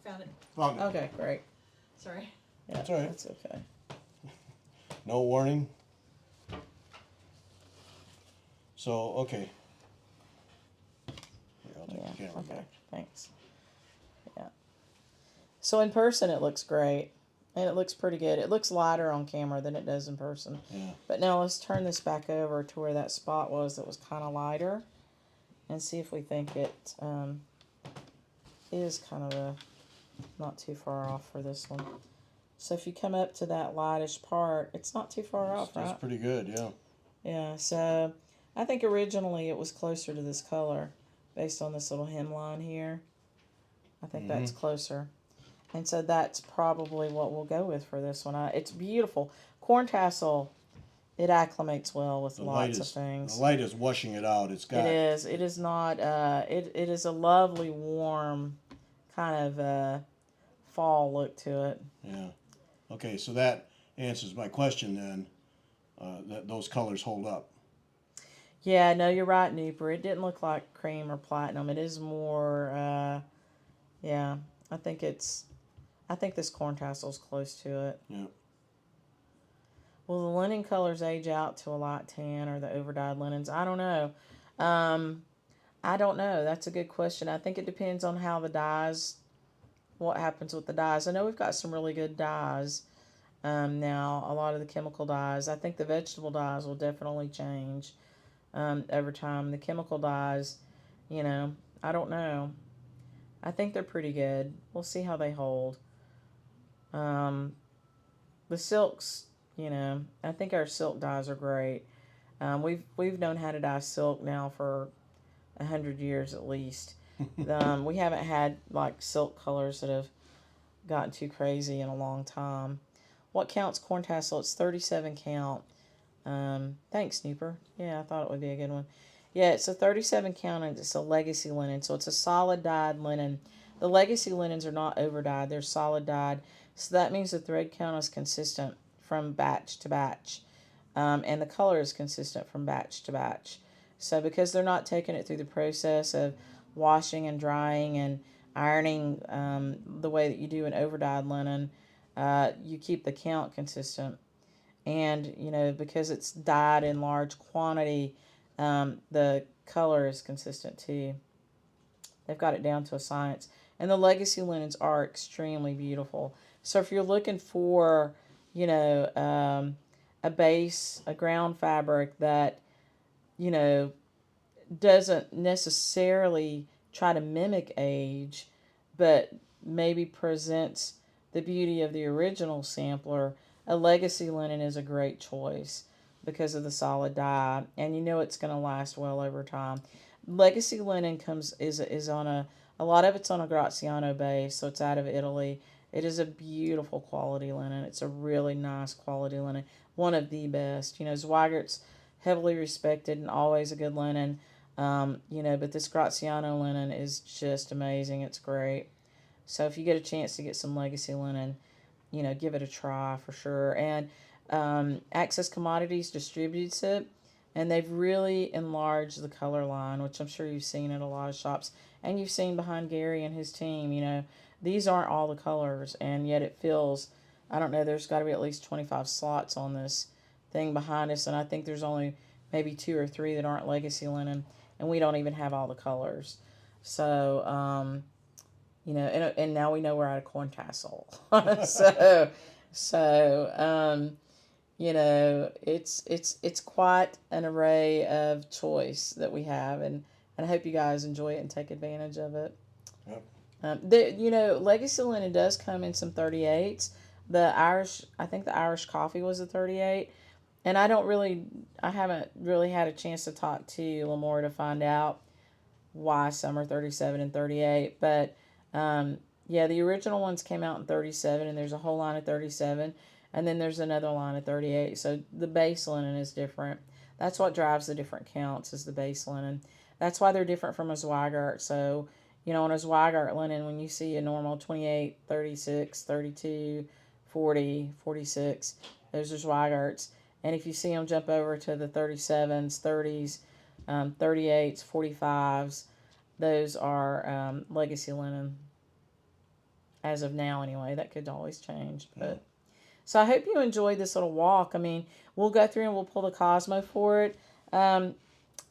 Found it. found it. Okay, great. Sorry. Yeah, That's all right. That's okay. No warning. So, okay. Here, I'll take Yeah. the camera Okay. back. Thanks. Yeah. So in person, it looks great, and it looks pretty good. It looks lighter on camera than it does in person. Yeah. But now let's turn this back over to where that spot was that was kind of lighter, and see if we think it is kind of a not too far off for this one. So if you come up to that lightish part, it's not too far off, right? That's pretty good, yeah. Yeah, so I think originally it was closer to this color based on this little hemline here. I think that's closer. And so that's probably what we'll go with for this one. It's beautiful. Corn tassel, it acclimates well with lots of things. The light is washing it out. It's got. It is. It is not, it is a lovely, warm, kind of fall look to it. Yeah. Okay, so that answers my question then. That those colors hold up. Yeah, no, you're right, Nooper. It didn't look like cream or platinum. It is more, yeah, I think this corn tassel's close to it. Yeah. Will the linen colors age out to a light tan or the overdyed linens? I don't know. I don't know. That's a good question. I think it depends on how the dyes, what happens with the dyes. I know we've got some really good dyes now, a lot of the chemical dyes. I think the vegetable dyes will definitely change over time. The chemical dyes, you know, I don't know. I think they're pretty good. We'll see how they hold. The silks, you know, I think our silk dyes are great. We've known how to dye silk now for 100 years at least. We haven't had like silk colors that have gotten too crazy in a long time. What counts corn tassel? It's 37 count. Thanks, Snooper. Yeah, I thought it would be a good one. Yeah, it's a 37 count and it's a legacy linen. So it's a solid dyed linen. The legacy linens are not over dyed, they're solid dyed. So that means the thread count is consistent from batch to batch. And the color is consistent from batch to batch. So because they're not taking it through the process of washing and drying and ironing the way that you do an over dyed linen, you keep the count consistent. And, you know, because it's dyed in large quantity, the color is consistent too. They've got it down to a science. And the legacy linens are extremely beautiful. So if you're looking for, you know, a base, a ground fabric that, you know, doesn't necessarily try to mimic age, but maybe presents the beauty of the original sampler, a legacy linen is a great choice because of the solid dye, and you know it's going to last well over time. Legacy linen is on a lot of it's on a Graziano base, so it's out of Italy. It is a beautiful quality linen. It's a really nice quality linen, one of the best. You know, Zweigert's heavily respected and always a good linen. You know, but this Graziano linen is just amazing. It's great. So if you get a chance to get some legacy linen, you know, give it a try for sure. And Access Commodities distributes it, and they've really enlarged the color line, which I'm sure you've seen at a lot of shops, and you've seen behind Gary and his team. You know, these aren't all the colors, and yet it feels, I don't know, there's got to be at least 25 slots on this thing behind us, and I think there's only maybe 2 or 3 that aren't legacy linen, and we don't even have all the colors. So, you know, and now we know we're out of corn tassel. so, you know, it's quite an array of choice that we have, and I hope you guys enjoy it and take advantage of it. Yep. You know, legacy linen does come in some 38s. I think the Irish coffee was a 38. And I haven't really had a chance to talk to Lamore to find out why some are 37 and 38. But, yeah, the original ones came out in 37, and there's a whole line of 37. And then there's another line of 38. So the base linen is different. That's what drives the different counts, is the base linen. That's why they're different from a Zweigart. So, you know, on a Zweigart linen, when you see a normal 28, 36, 32, 40, 46, those are Zweigarts. And if you see them jump over to the 37s, 30s, 38s, 45s, those are legacy linen. As of now, anyway. That could always change. But so I hope you enjoyed this little walk. I mean, we'll go through and we'll pull the Cosmo for it.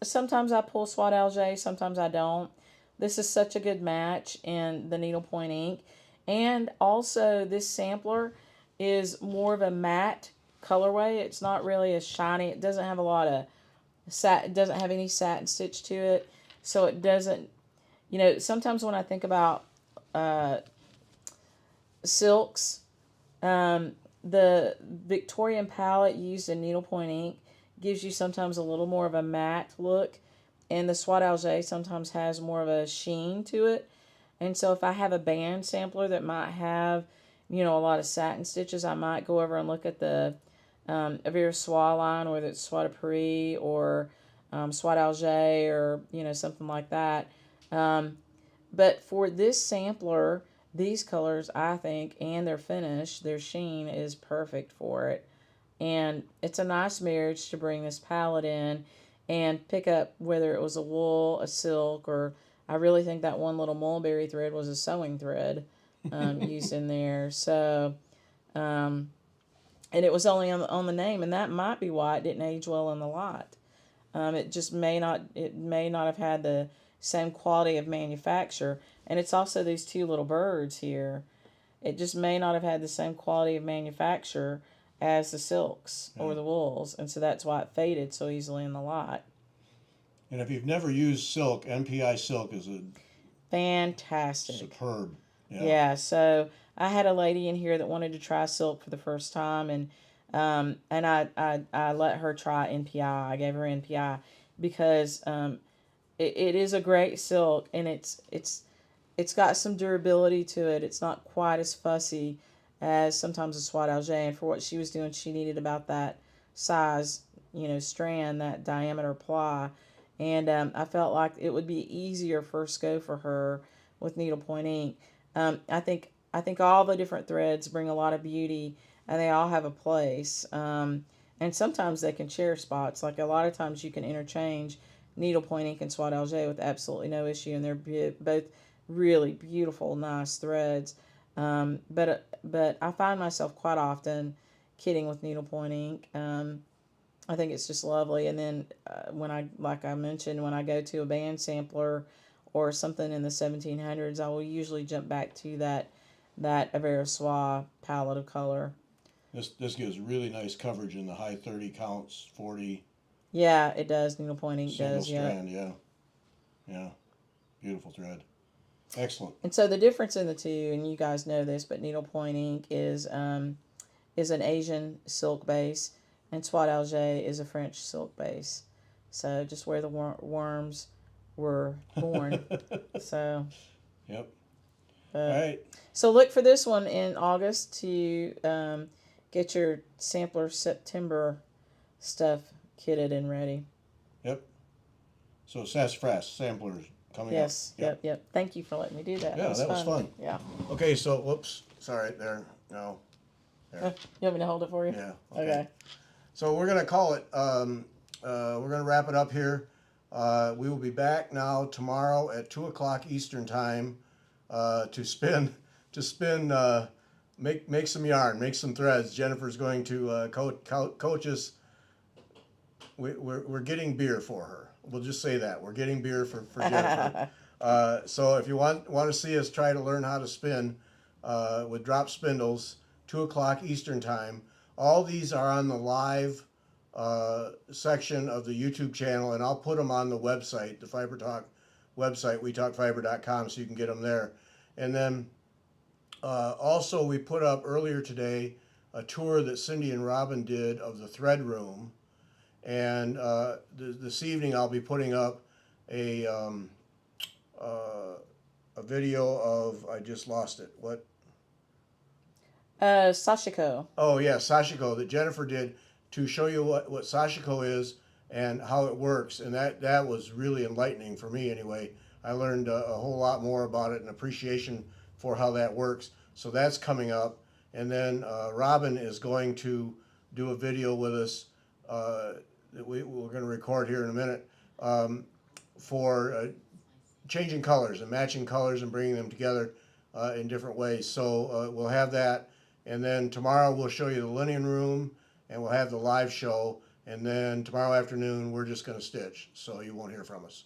Sometimes I pull Swat Alger, sometimes I don't. This is such a good match in the needlepoint ink. And also, this sampler is more of a matte colorway. It's not really as shiny. It doesn't have a lot of it doesn't have any satin stitch to it, so it doesn't, you know, sometimes when I think about silks, the Victorian palette used in needlepoint ink gives you sometimes a little more of a matte look, and the Swat Alger sometimes has more of a sheen to it. And so if I have a band sampler that might have, you know, a lot of satin stitches, I might go over and look at the Avira Soie line, whether it's Soie de Paris or Swat Alger or, you know, something like that. But for this sampler, these colors, I think, and their finish, their sheen is perfect for it. And it's a nice marriage to bring this palette in and pick up whether it was a wool, a silk, or I really think that one little mulberry thread was a sewing thread used in there. So, and it was only on the name, and that might be why it didn't age well in the lot. It just may not have had the same quality of manufacture. And it's also these 2 little birds here. It just may not have had the same quality of manufacture as the silks or the wools. And so that's why it faded so easily in the lot. And if you've never used silk, NPI silk is a fantastic, superb. Yeah, so I had a lady in here that wanted to try silk for the first time, and I let her try NPI. I gave her NPI because it is a great silk, and it's got some durability to it. It's not quite as fussy as sometimes a Swat Alger, and for what she was doing, she needed about that size strand, that diameter ply. And I felt like it would be easier first go for her with needlepoint ink. I think all the different threads bring a lot of beauty, and they all have a place. And sometimes they can share spots. Like a lot of times you can interchange needlepoint ink and Swatt Alger with absolutely no issue, and they're both really beautiful, nice threads. But I find myself quite often kidding with needlepoint ink. I think it's just lovely. And then like I mentioned, when I go to a band sampler or something in the 1700s, I will usually jump back to that Avera Soie palette of color. This gives really nice coverage in the high 30 counts, 40. Yeah, it does. Needlepoint ink Single does. Yeah. strand, yeah. Beautiful thread. Excellent. And so the difference in the two, and you guys know this, but needlepoint ink is an Asian silk base, and Swatt Alger is a French silk base. So just where the worms were born. So. Yep. All right. So look for this one in August to get your sampler September stuff kitted and ready. Yep. So Sassafras samplers coming Yes. up. Yep. Thank you for letting me do that. Yeah, that was fun. Yeah. Okay, so whoops. Sorry, there. No. There. You want me to hold it for you? Yeah. Okay. So we're gonna call it. We're gonna wrap it up here. We will be back now tomorrow at 2:00 Eastern time to spin. Make some yarn, make some threads. Jennifer's going to coach us. We're getting beer for her. We'll just say that we're getting beer for Jennifer. So if you want to see us try to learn how to spin with drop spindles, 2:00 Eastern time. All these are on the live section of the YouTube channel, and I'll put them on the website, the Fiber Talk website, wetalkfiber.com, so you can get them there. And then also we put up earlier today a tour that Cindy and Robin did of the thread room. And this evening I'll be putting up a video of, I just lost it. What? Sashiko. Oh yeah, Sashiko, that Jennifer did to show you what Sashiko is and how it works. And that was really enlightening for me anyway. I learned a whole lot more about it and appreciation for how that works. So that's coming up. And then Robin is going to do a video with us that we're going to record here in a minute for changing colors and matching colors and bringing them together in different ways. So we'll have that. And then tomorrow we'll show you the linen room, and we'll have the live show. And then tomorrow afternoon we're just going to stitch, so you won't hear from us.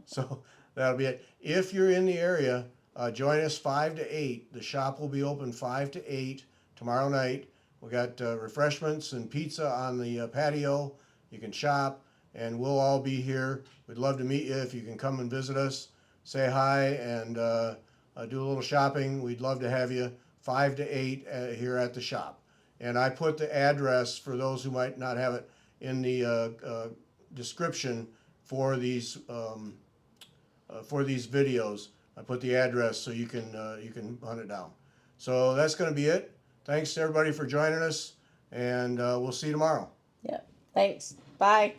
So that'll be it. If you're in the area, join us 5 to 8. The shop will be open 5 to 8 tomorrow night. We got refreshments and pizza on the patio. You can shop, and we'll all be here. We'd love to meet you if you can come and visit us, say hi, and do a little shopping. We'd love to have you 5 to 8 here at the shop. And I put the address for those who might not have it in the description for these videos. I put the address so you can hunt it down. So that's going to be it. Thanks to everybody for joining us, and we'll see you tomorrow. Yep. Thanks. Bye.